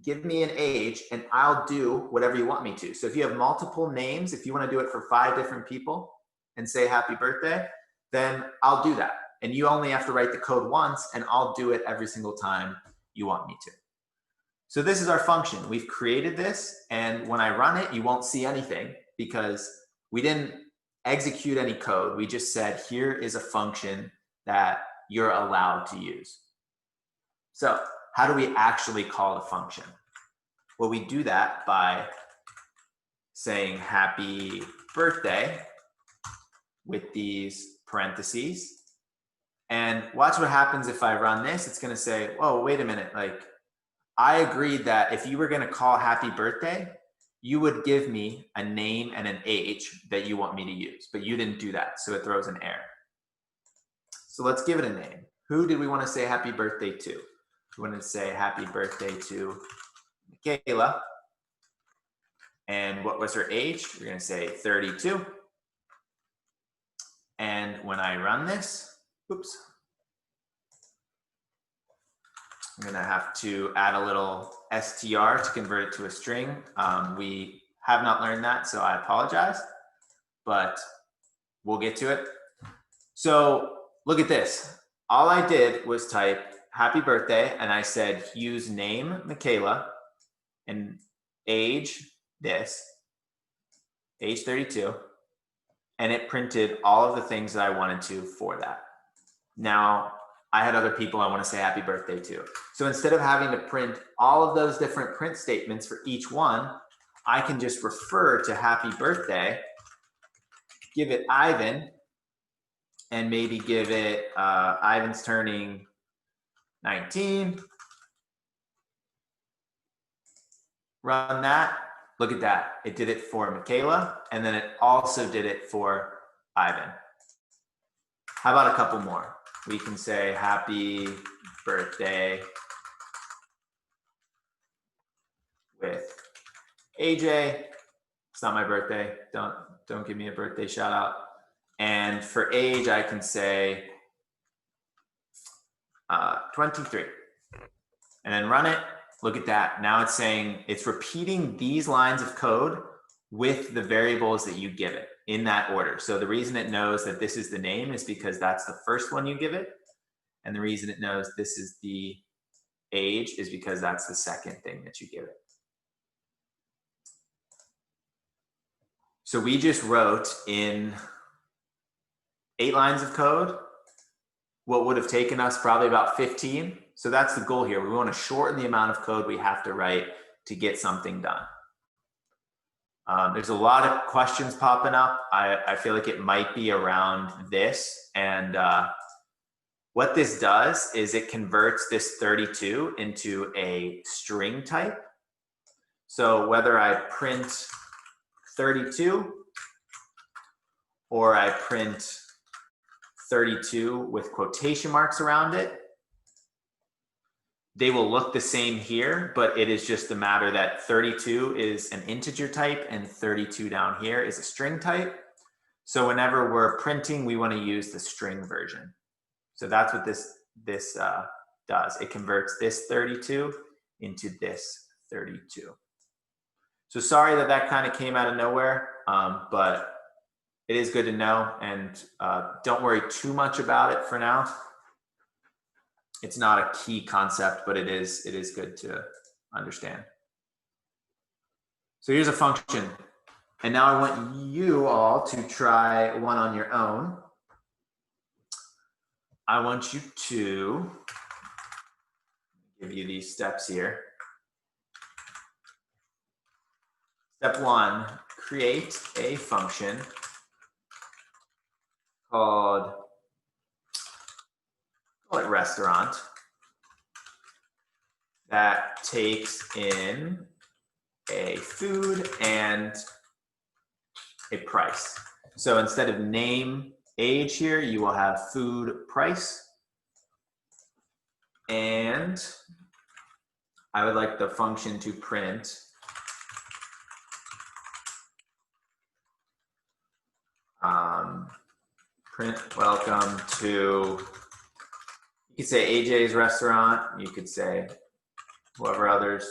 give me an age, and I'll do whatever you want me to. So if you have multiple names, if you want to do it for 5 different people and say happy birthday, then I'll do that. And you only have to write the code once, and I'll do it every single time you want me to. So this is our function. We've created this, and when I run it, you won't see anything because we didn't execute any code. We just said, here is a function that you're allowed to use. So how do we actually call the function? Well, we do that by saying happy birthday with these parentheses. And watch what happens if I run this. It's going to say, oh, wait a minute. Like, I agreed that if you were going to call happy birthday, you would give me a name and an age that you want me to use, but you didn't do that. So it throws an error. So let's give it a name. Who did we want to say happy birthday to? We wanted to say happy birthday to Michaela. And what was her age? We're going to say 32. And when I run this, oops, I'm going to have to add a little str to convert it to a string. We have not learned that, so I apologize, but we'll get to it. So look at this. All I did was type happy birthday, and I said use name Michaela and age this, age 32, and it printed all of the things that I wanted to for that. Now, I had other people I want to say happy birthday to. So instead of having to print all of those different print statements for each one, I can just refer to happy birthday, give it Ivan, and maybe give it Ivan's turning 19. Run that. Look at that. It did it for Michaela, and then it also did it for Ivan. How about a couple more? We can say happy birthday with AJ. It's not my birthday. Don't give me a birthday shout out. And for age, I can say 23. And then run it. Look at that. Now it's saying it's repeating these lines of code with the variables that you give it in that order. So the reason it knows that this is the name is because that's the first one you give it. And the reason it knows this is the age is because that's the second thing that you give it. So we just wrote in 8 lines of code what would have taken us probably about 15. So that's the goal here. We want to shorten the amount of code we have to write to get something done. There's a lot of questions popping up. I feel like it might be around this. And what this does is it converts this 32 into a string type. So whether I print 32 or I print 32 with quotation marks around it, they will look the same here, but it is just a matter that 32 is an integer type and 32 down here is a string type. So whenever we're printing, we want to use the string version. So that's what this does. It converts this 32 into this 32. So sorry that that kind of came out of nowhere, but it is good to know, and don't worry too much about it for now. It's not a key concept, but it is good to understand. So here's a function. And now I want you all to try one on your own. I want you to give you these steps here. Step 1, create a function called, call it restaurant, that takes in a food and a price. So instead of name, age here, you will have food, price. And I would like the function to print print welcome to, you could say AJ's restaurant, you could say whoever others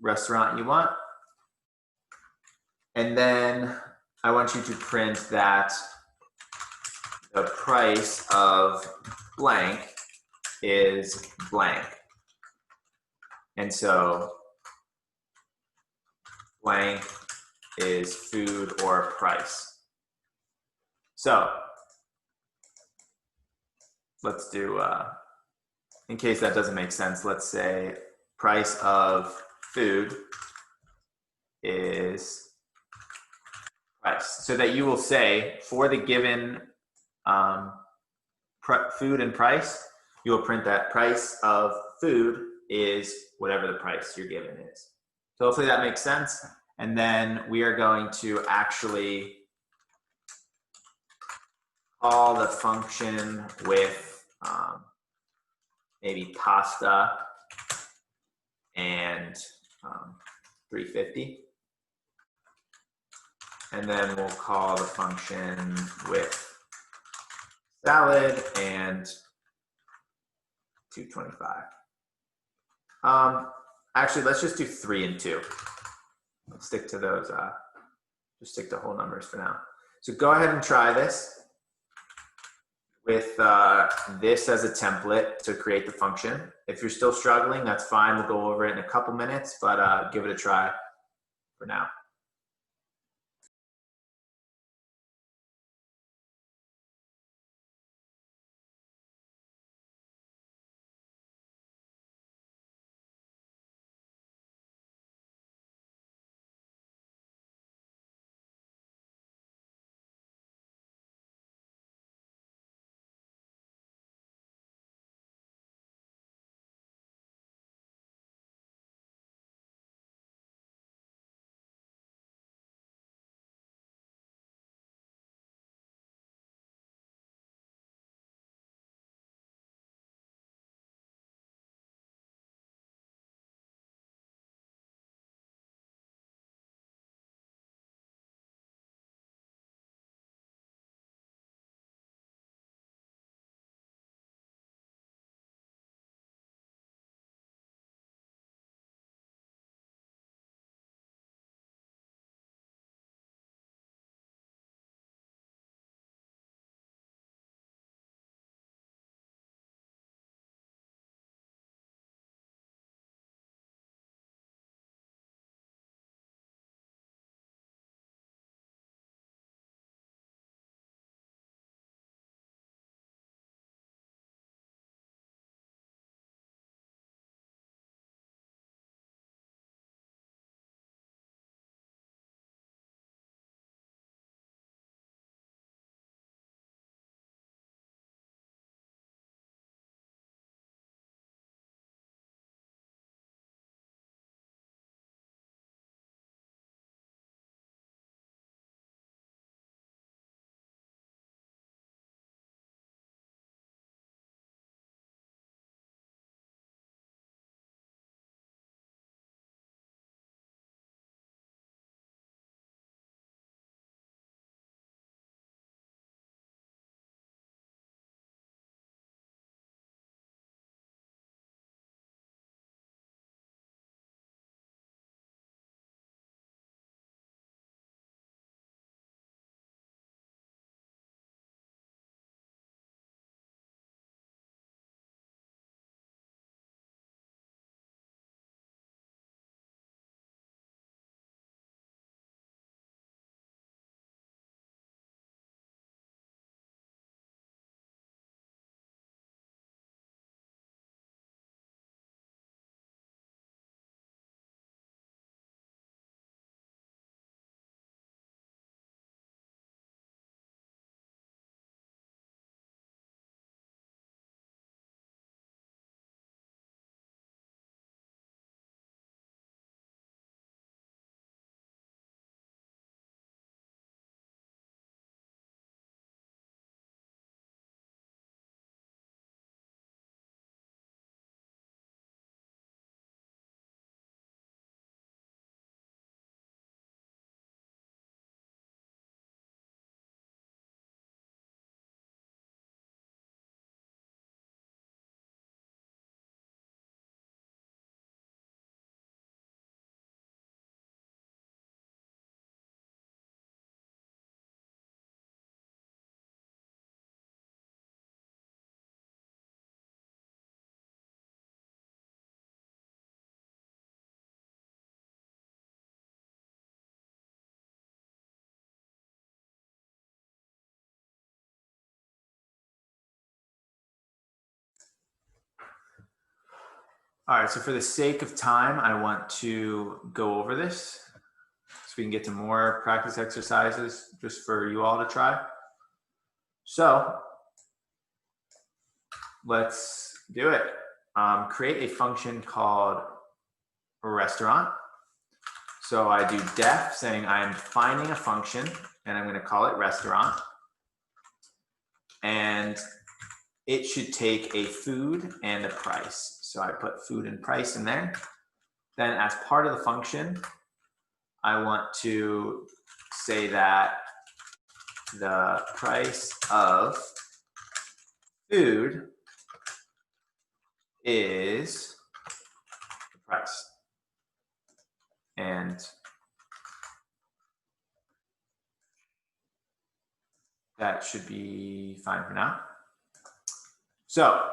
restaurant you want. And then I want you to print that the price of blank is blank. And so blank is food or price. So let's do, in case that doesn't make sense, let's say price of food is price. So that you will say for the given food and price, you will print that price of food is whatever the price you're given is. So hopefully that makes sense. And then we are going to actually call the function with maybe pasta and 350. And then we'll call the function with salad and 225. Actually, let's just do 3 and 2. Let's stick to those, just stick to whole numbers for now. So go ahead and try this with this as a template to create the function. If you're still struggling, that's fine. We'll go over it in a couple minutes, but give it a try for now. All right, so for the sake of time, I want to go over this so we can get to more practice exercises just for you all to try. So let's do it. Create a function called restaurant. So I do def, saying I'm defining a function, and I'm going to call it restaurant. And it should take a food and a price. So I put food and price in there. Then as part of the function, I want to say that the price of food is the price. And that should be fine for now. So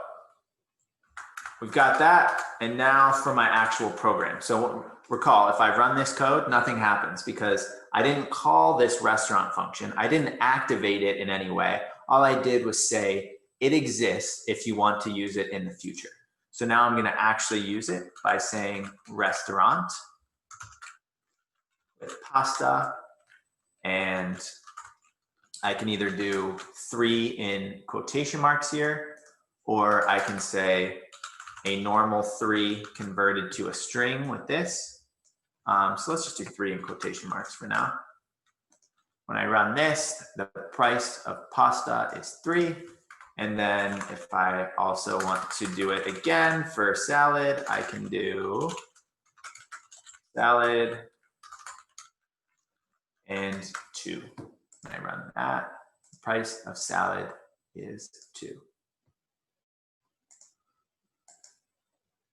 we've got that, and now for my actual program. So recall, if I run this code, nothing happens because I didn't call this restaurant function. I didn't activate it in any way. All I did was say it exists if you want to use it in the future. So now I'm going to actually use it by saying restaurant with pasta, and I can either do 3 in quotation marks here, or I can say a normal 3 converted to a string with this. So let's just do 3 in quotation marks for now. When I run this, the price of pasta is 3. And then if I also want to do it again for salad, I can do salad and 2. When I run that, the price of salad is 2.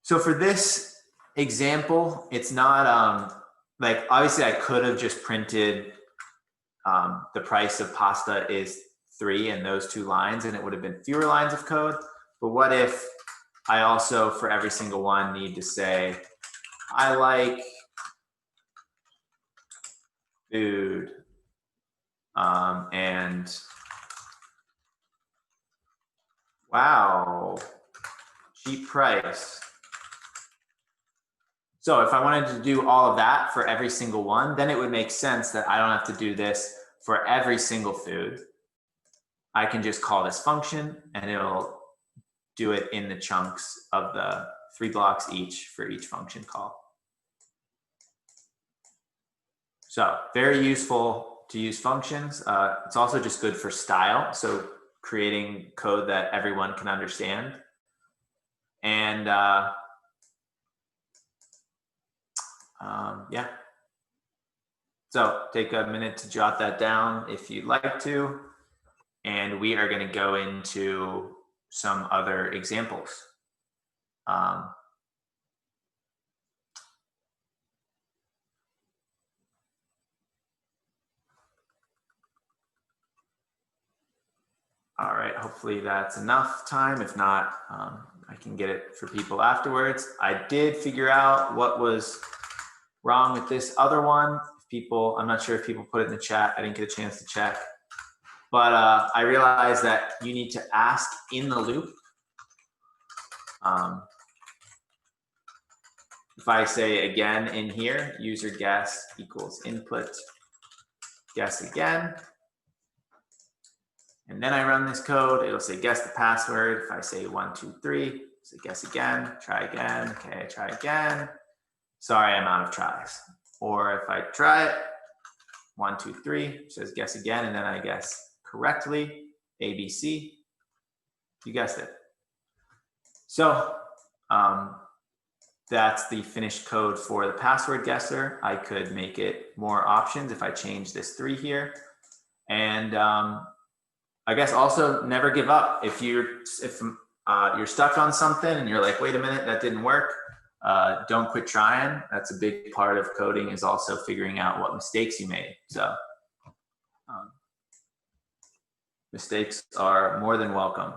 So for this example, it's not like, obviously I could have just printed the price of pasta is 3 in those 2 lines, and it would have been fewer lines of code. But what if I also, for every single one, need to say, I like food, and wow, cheap price. So if I wanted to do all of that for every single one, then it would make sense that I don't have to do this for every single food. I can just call this function, and it'll do it in the chunks of the 3 blocks each for each function call. So very useful to use functions. It's also just good for style. So creating code that everyone can understand. And yeah. So take a minute to jot that down if you'd like to. And we are going to go into some other examples. All right, hopefully that's enough time. If not, I can get it for people afterwards. I did figure out what was wrong with this other one. I'm not sure if people put it in the chat. I didn't get a chance to check. But I realized that you need to ask in the loop. If I say again in here, user guess equals input guess again. And then I run this code, it'll say guess the password. If I say 1, 2, 3, say guess again, try again, okay, try again. Sorry, I'm out of tries. Or if I try it, 1, 2, 3, it says guess again, and then I guess correctly, ABC, you guessed it. So that's the finished code for the password guesser. I could make it more options if I change this 3 here. And I guess also never give up. If you're stuck on something and you're like, wait a minute, that didn't work, don't quit trying. That's a big part of coding, is also figuring out what mistakes you made. So mistakes are more than welcome.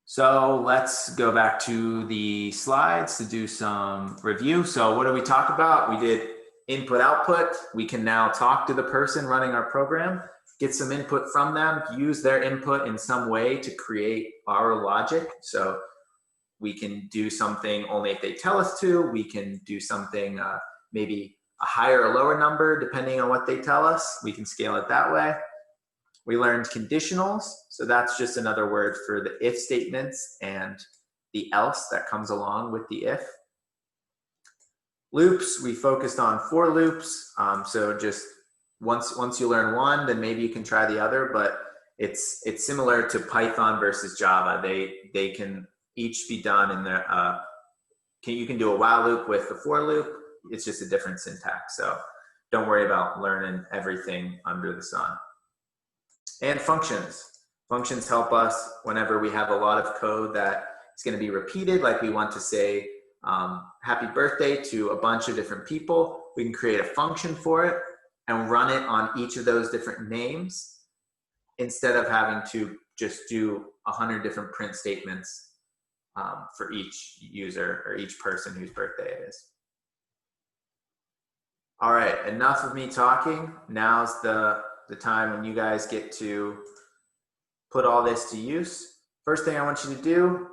So let's go back to the slides to do some review. So what did we talk about? We did input output. We can now talk to the person running our program, get some input from them, use their input in some way to create our logic. So We can do something only if they tell us to. We can do something maybe a higher or lower number depending on what they tell us. We can scale it that way. We learned conditionals. So that's just another word for the if statements and the else that comes along with the if. Loops, we focused on for loops. So just once you learn one, then maybe you can try the other, but it's similar to Python versus Java. They can each be done in their, you can do a while loop with the for loop. It's just a different syntax. So don't worry about learning everything under the sun. And functions. Functions help us whenever we have a lot of code that is going to be repeated, like we want to say happy birthday to a bunch of different people. We can create a function for it and run it on each of those different names instead of having to just do 100 different print statements for each user or each person whose birthday it is. All right, enough of me talking. Now's the time when you guys get to put all this to use. First thing I want you to do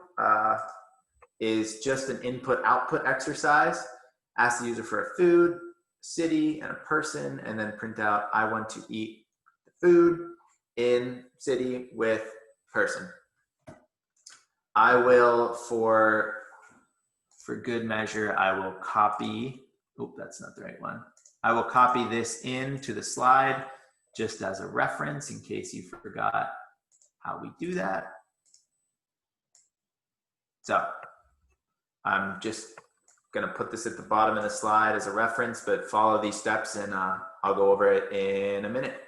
is just an input-output exercise. Ask the user for a food, city, and a person, and then print out, I want to eat the food in city with person. I will, for good measure, I will copy, oh, that's not the right one. I will copy this into the slide just as a reference in case you forgot how we do that. So I'm just gonna put this at the bottom of the slide as a reference, but follow these steps and I'll go over it in a minute.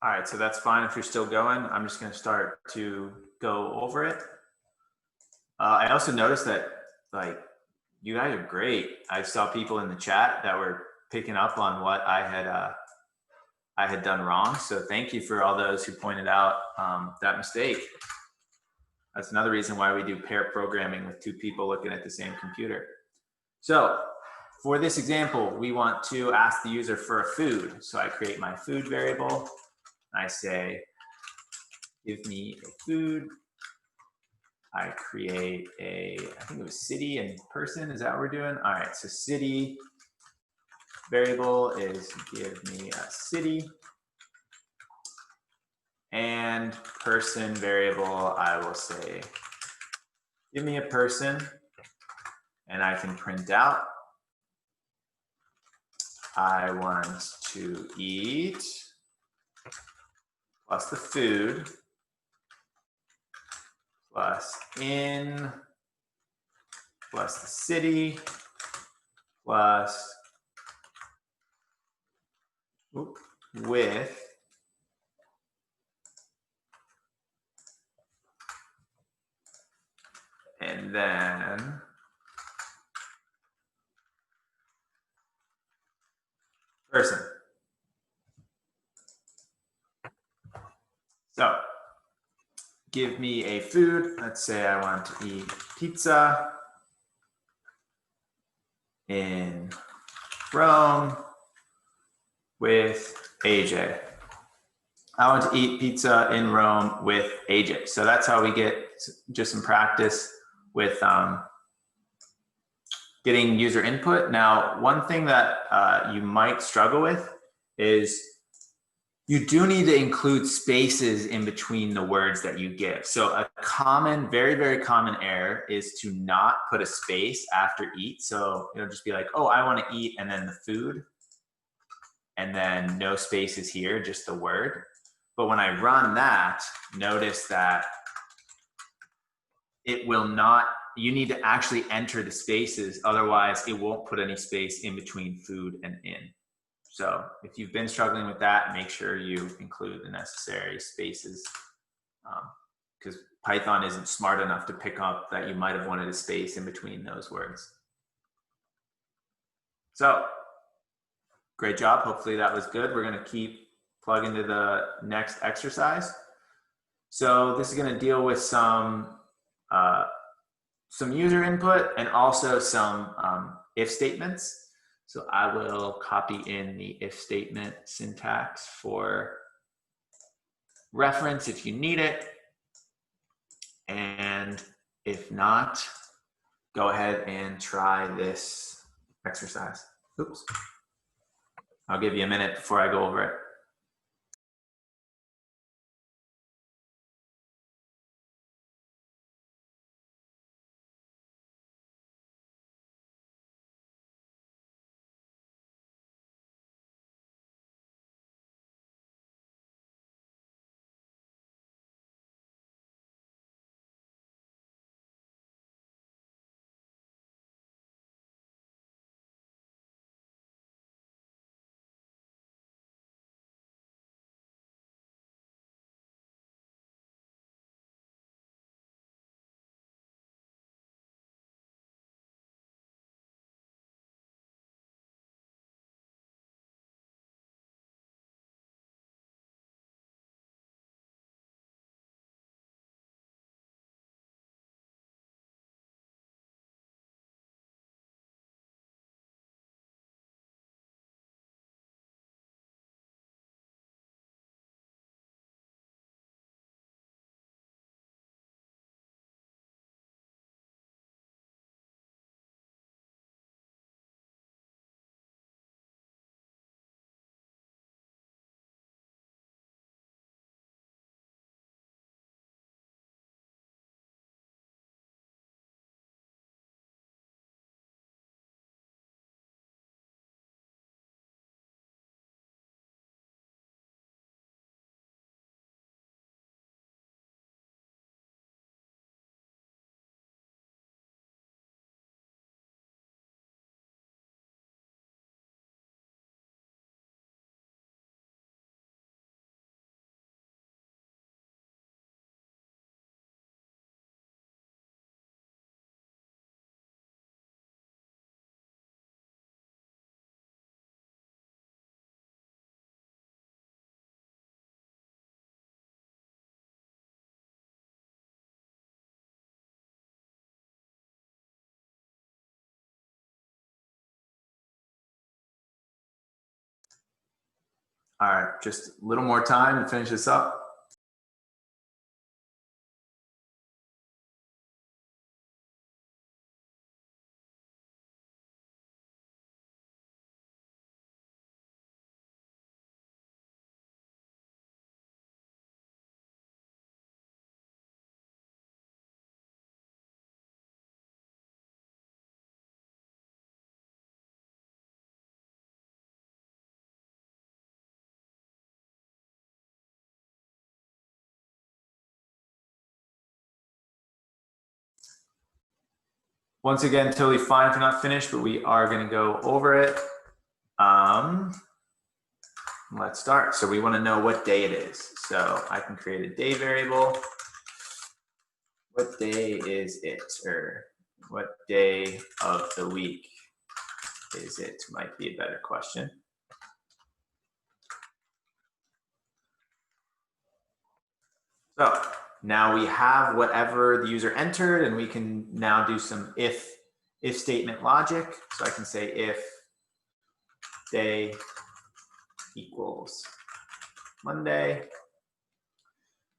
All right, so that's fine if you're still going. I'm just gonna start to go over it. I also noticed that, like, you guys are great. I saw people in the chat that were picking up on what I had done wrong. So thank you for all those who pointed out that mistake. That's another reason why we do pair programming with two people looking at the same computer. So for this example, we want to ask the user for a food. So I create my food variable. I say, give me a food. I create a, I think it was city and person. Is that what we're doing? All right, so city variable is give me a city. And person variable, I will say, give me a person. And I can print out, I want to eat plus the food plus in plus the city plus with and then Person. So give me a food. Let's say I want to eat pizza in Rome with AJ. I want to eat pizza in Rome with AJ. So that's how we get just some practice with getting user input. Now, one thing that you might struggle with is you do need to include spaces in between the words that you give. So a common, very, very common error is to not put a space after eat. So it'll just be like, oh, I want to eat, and then the food, and then no spaces here, just the word. But when I run that, notice that it will not, you need to actually enter the spaces, otherwise it won't put any space in between food and in. So if you've been struggling with that, make sure you include the necessary spaces, because Python isn't smart enough to pick up that you might have wanted a space in between those words. So great job. Hopefully that was good. We're going to keep plugging to the next exercise. So this is going to deal with some user input and also some if statements. So I will copy in the if statement syntax for reference if you need it. And if not, go ahead and try this exercise. Oops. I'll give you a minute before I go over it. All right, just a little more time to finish this up. Once again, totally fine if you're not finished, but we are going to go over it. Let's start. So we want to know what day it is. So I can create a day variable. What day is it? Or what day of the week is it? Might be a better question. So now we have whatever the user entered, and we can now do some if statement logic. So I can say if day equals Monday.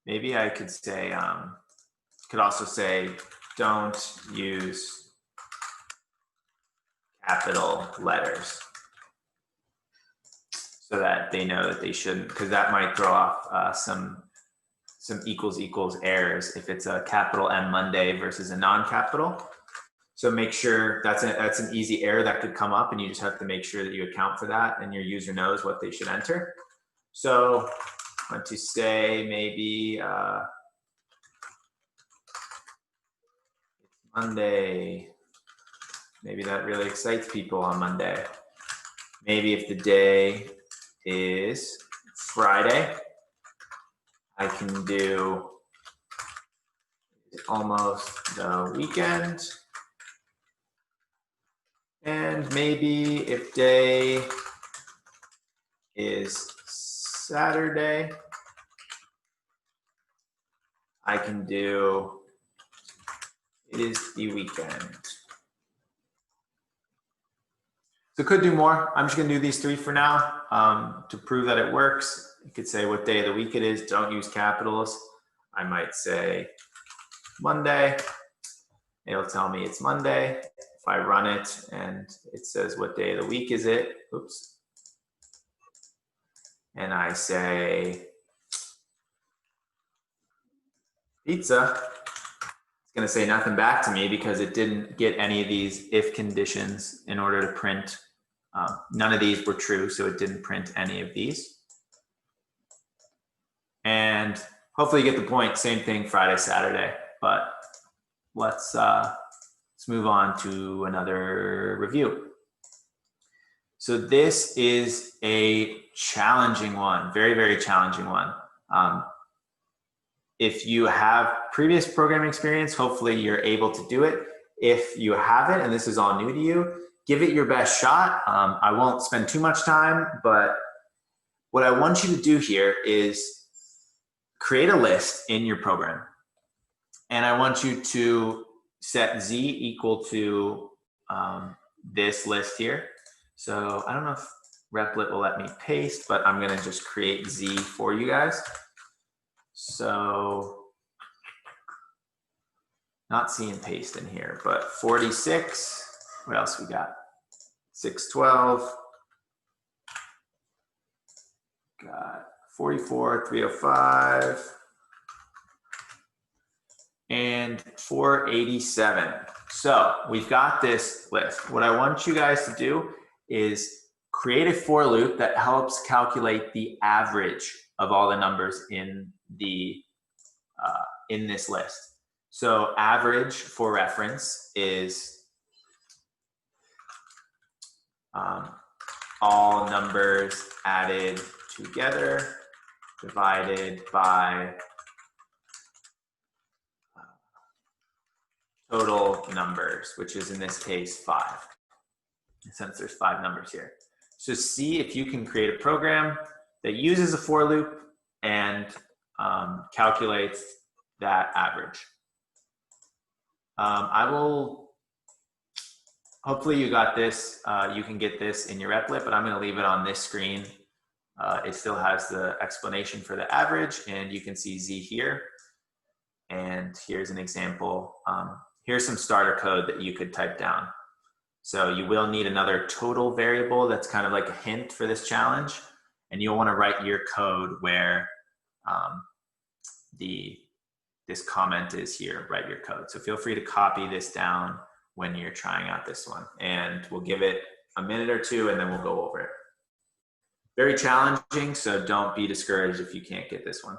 Maybe I could say, could also say, don't use capital letters, so that they know that they shouldn't, because that might throw off some equals errors if it's a capital M Monday versus a non-capital. So make sure that's an easy error that could come up, and you just have to make sure that you account for that and your user knows what they should enter. So I want to say maybe Monday. Maybe that really excites people on Monday. Maybe if the day is Friday, I can do almost the weekend. And maybe if day is Saturday, I can do it is the weekend. So could do more. I'm just gonna do these three for now to prove that it works. You could say what day of the week it is. Don't use capitals. I might say Monday. It'll tell me it's Monday. If I run it and it says what day of the week is it, oops. And I say pizza, it's gonna say nothing back to me because it didn't get any of these if conditions in order to print. None of these were true, so it didn't print any of these. And hopefully you get the point, same thing Friday, Saturday, but let's move on to another review. So this is a challenging one, very, very challenging one. If you have previous programming experience, hopefully you're able to do it. If you haven't, and this is all new to you, give it your best shot. I won't spend too much time, but what I want you to do here is create a list in your program. And I want you to set Z equal to this list here. So I don't know if Replit will let me paste, but I'm gonna just create Z for you guys. So not seeing paste in here, but 46, what else we got? 612, got 44, 305, and 487. So we've got this list. What I want you guys to do is create a for loop that helps calculate the average of all the numbers in the in this list. So average, for reference, is all numbers added together divided by total numbers, which is in this case 5, since there's 5 numbers here. So see if you can create a program that uses a for loop and calculates that average. I will, hopefully you got this, you can get this in your Replit, but I'm gonna leave it on this screen. It still has the explanation for the average, and you can see Z here. And here's an example. Here's some starter code that you could type down. So you will need another total variable that's kind of like a hint for this challenge. And you'll want to write your code where this comment is here, write your code. So feel free to copy this down when you're trying out this one. And we'll give it a minute or two and then we'll go over it. Very challenging, so don't be discouraged if you can't get this one.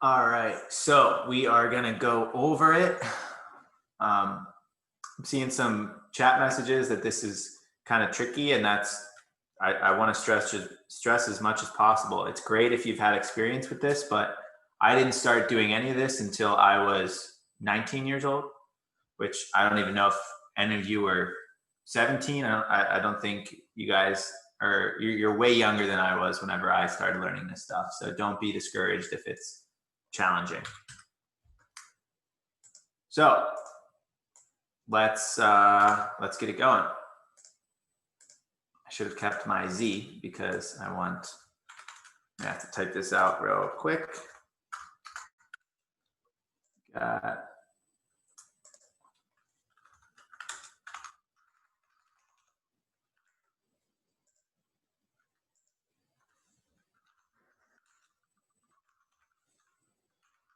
All right, so we are gonna go over it. I'm seeing some chat messages that this is kind of tricky, and I want to stress as much as possible. It's great if you've had experience with this, but I didn't start doing any of this until I was 19 years old, which I don't even know if any of you were 17. I don't think you guys are, you're way younger than I was whenever I started learning this stuff. So don't be discouraged if it's challenging. So let's get it going. I should have kept my Z because I have to type this out real quick.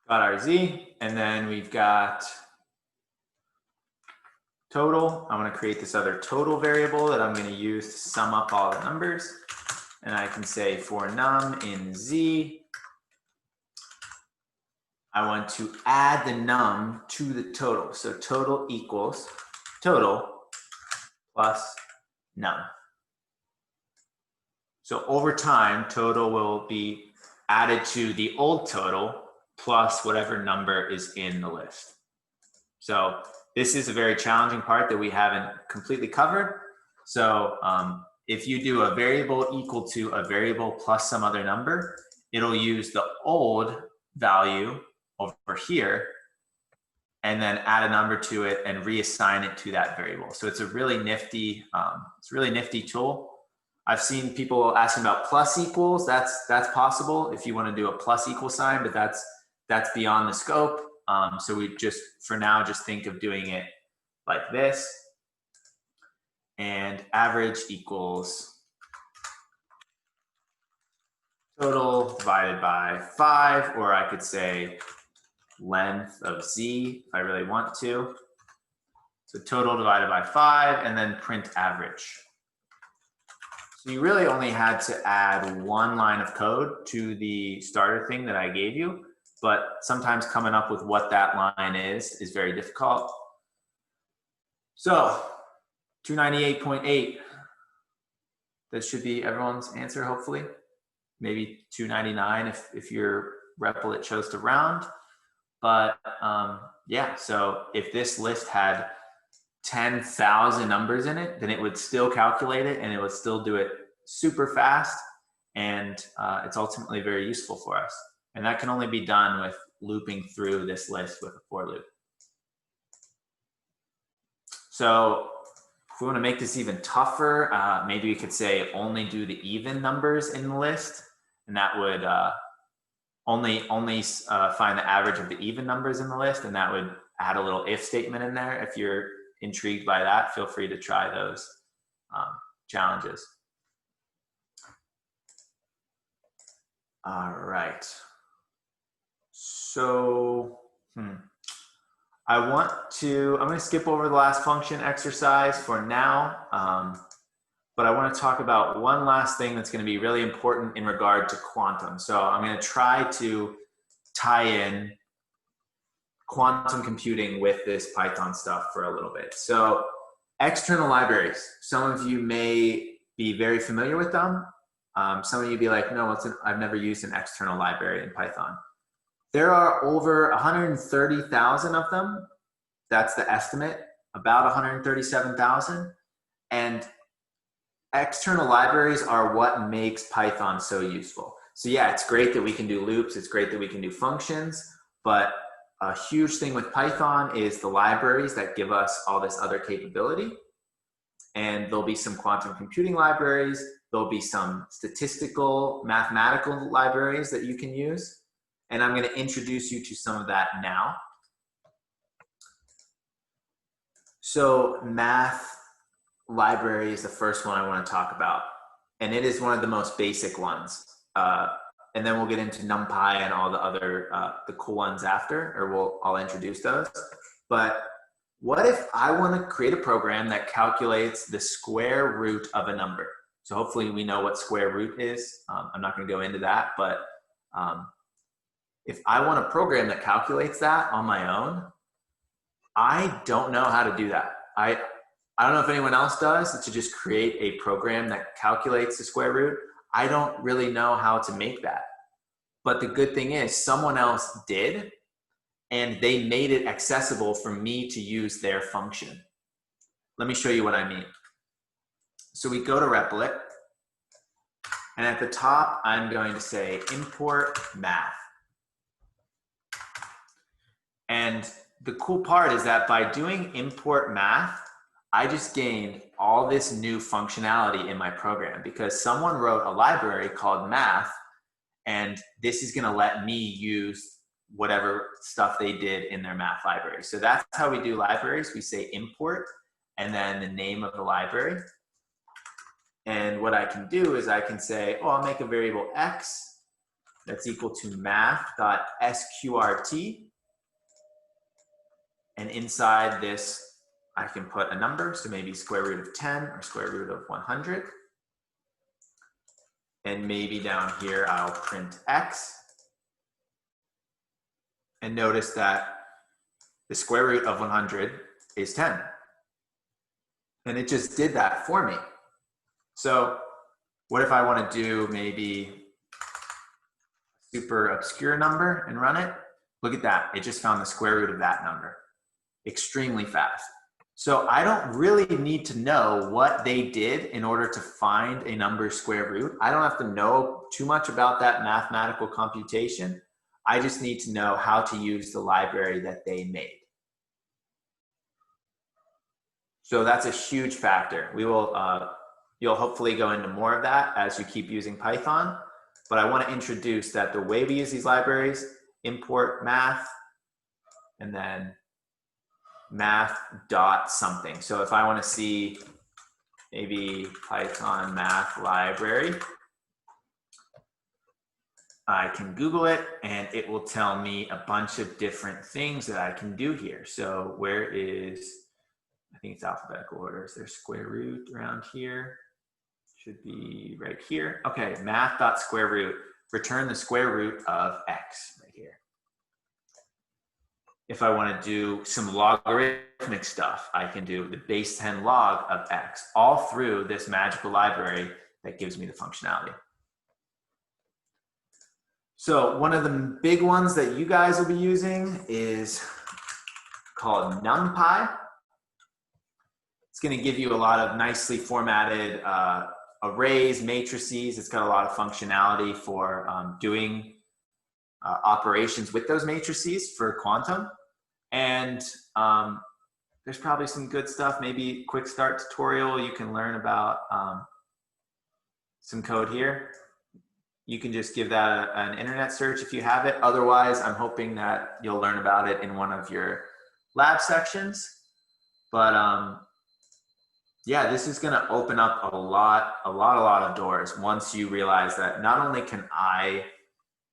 Got our Z, and then we've got total. I'm going to create this other total variable that I'm going to use to sum up all the numbers. And I can say for num in Z, I want to add the num to the total. So total equals total plus num. So over time, total will be added to the old total plus whatever number is in the list. So this is a very challenging part that we haven't completely covered. So if you do a variable equal to a variable plus some other number, it'll use the old value over here and then add a number to it and reassign it to that variable. So it's a really nifty, tool. I've seen people asking about plus equals. That's possible if you want to do a plus equal sign, but that's beyond the scope. So we just, for now, just think of doing it like this. And average equals total divided by 5, or I could say length of Z if I really want to. So total divided by 5, and then print average. So you really only had to add one line of code to the starter thing that I gave you, but sometimes coming up with what that line is very difficult. So 298.8, that should be everyone's answer, hopefully. Maybe 299 if your replet chose to round. But yeah, so if this list had 10,000 numbers in it, then it would still calculate it and it would still do it super fast. And it's ultimately very useful for us. And that can only be done with looping through this list with a for loop. So if we want to make this even tougher, maybe we could say only do the even numbers in the list. And that would only find the average of the even numbers in the list. And that would add a little if statement in there. If you're intrigued by that, feel free to try those challenges. All right. So I'm going to skip over the last function exercise for now, but I want to talk about one last thing that's going to be really important in regard to quantum. So I'm going to try to tie in quantum computing with this Python stuff for a little bit. So external libraries, some of you may be very familiar with them. Some of you be like, no, I've never used an external library in Python. There are over 130,000 of them. That's the estimate, about 137,000. And external libraries are what makes Python so useful. So yeah, it's great that we can do loops. It's great that we can do functions. But a huge thing with Python is the libraries that give us all this other capability. And there'll be some quantum computing libraries. There'll be some statistical, mathematical libraries that you can use. And I'm going to introduce you to some of that now. So math library is the first one I want to talk about. And it is one of the most basic ones. And then we'll get into NumPy and all the other, the cool ones after, or I'll introduce those. But what if I want to create a program that calculates the square root of a number? So hopefully we know what square root is. I'm not going to go into that, but If I want a program that calculates that on my own, I don't know how to do that. I don't know if anyone else does, to just create a program that calculates the square root. I don't really know how to make that. But the good thing is someone else did, and they made it accessible for me to use their function. Let me show you what I mean. So we go to Replit, and at the top, I'm going to say import math. And the cool part is that by doing import math, I just gained all this new functionality in my program because someone wrote a library called math, and this is gonna let me use whatever stuff they did in their math library. So that's how we do libraries. We say import and then the name of the library. And what I can do is I can say, oh, I'll make a variable x that's equal to math.sqrt. And inside this, I can put a number, so maybe square root of 10 or square root of 100. And maybe down here, I'll print x. And notice that the square root of 100 is 10. And it just did that for me. So what if I want to do maybe a super obscure number and run it? Look at that. It just found the square root of that number. Extremely fast. So I don't really need to know what they did in order to find a number's square root. I don't have to know too much about that mathematical computation. I just need to know how to use the library that they made. So that's a huge factor. We will, you'll hopefully go into more of that as you keep using Python. But I want to introduce that the way we use these libraries, import math, and then math dot something. So if I want to see maybe Python math library, I can Google it and it will tell me a bunch of different things that I can do here. So where is, I think it's alphabetical order. Is there square root around here? Should be right here. Okay, math dot square root. Return the square root of x right here. If I want to do some logarithmic stuff, I can do the base 10 log of x, all through this magical library that gives me the functionality. So one of the big ones that you guys will be using is called NumPy. It's going to give you a lot of nicely formatted arrays, matrices. It's got a lot of functionality for doing operations with those matrices for quantum. And there's probably some good stuff, maybe quick start tutorial. You can learn about some code here. You can just give that an internet search if you have it. Otherwise, I'm hoping that you'll learn about it in one of your lab sections. But yeah, this is gonna open up a lot of doors once you realize that not only can I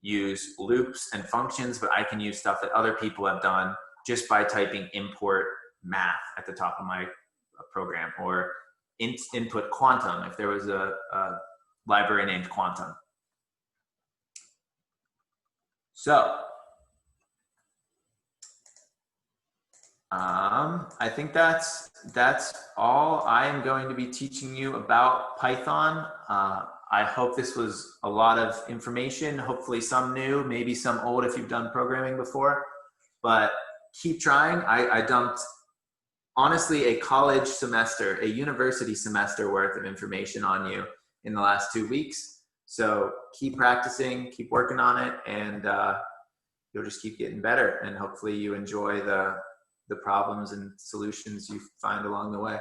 use loops and functions, but I can use stuff that other people have done just by typing import math at the top of my program, or input quantum if there was a library named quantum. So I think that's all I am going to be teaching you about Python. I hope this was a lot of information, hopefully some new, maybe some old if you've done programming before, but keep trying. I dumped, honestly, a college semester, a university semester worth of information on you in the last 2 weeks. So keep practicing, keep working on it, and you'll just keep getting better. And hopefully you enjoy the problems and solutions you find along the way.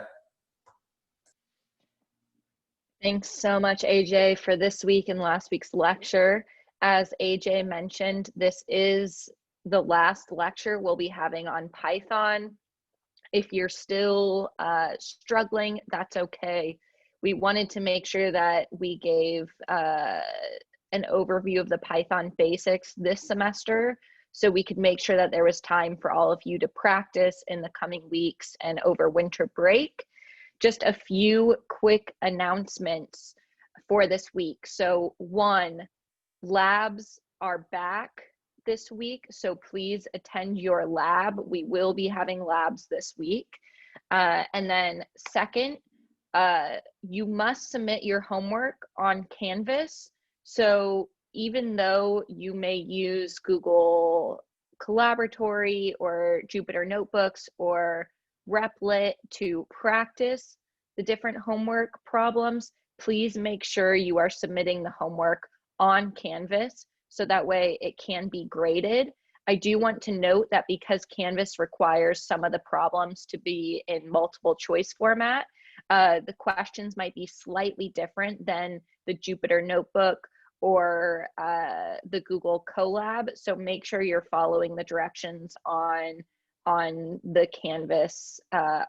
Thanks so much, AJ, for this week and last week's lecture. As AJ mentioned, this is the last lecture we'll be having on Python. If you're still struggling, that's okay. We wanted to make sure that we gave an overview of the Python basics this semester, so we could make sure that there was time for all of you to practice in the coming weeks and over winter break. Just a few quick announcements for this week. So one, labs are back. this week, so please attend your lab. We will be having labs this week. And then second, you must submit your homework on Canvas. So even though you may use Google Collaboratory or Jupyter Notebooks or Replit to practice the different homework problems, please make sure you are submitting the homework on Canvas so that way it can be graded. I do want to note that because Canvas requires some of the problems to be in multiple choice format, the questions might be slightly different than the Jupyter Notebook or the Google Colab. So make sure you're following the directions on the Canvas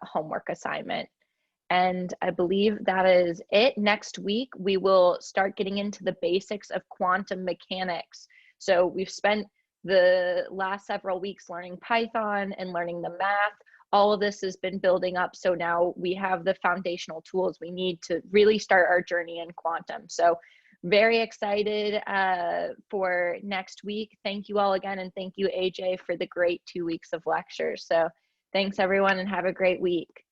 homework assignment. And I believe that is it. Next week, we will start getting into the basics of quantum mechanics. So we've spent the last several weeks learning Python and learning the math. All of this has been building up. So now we have the foundational tools we need to really start our journey in quantum. So very excited for next week. Thank you all again. And thank you, AJ, for the great 2 weeks of lectures. So thanks everyone and have a great week.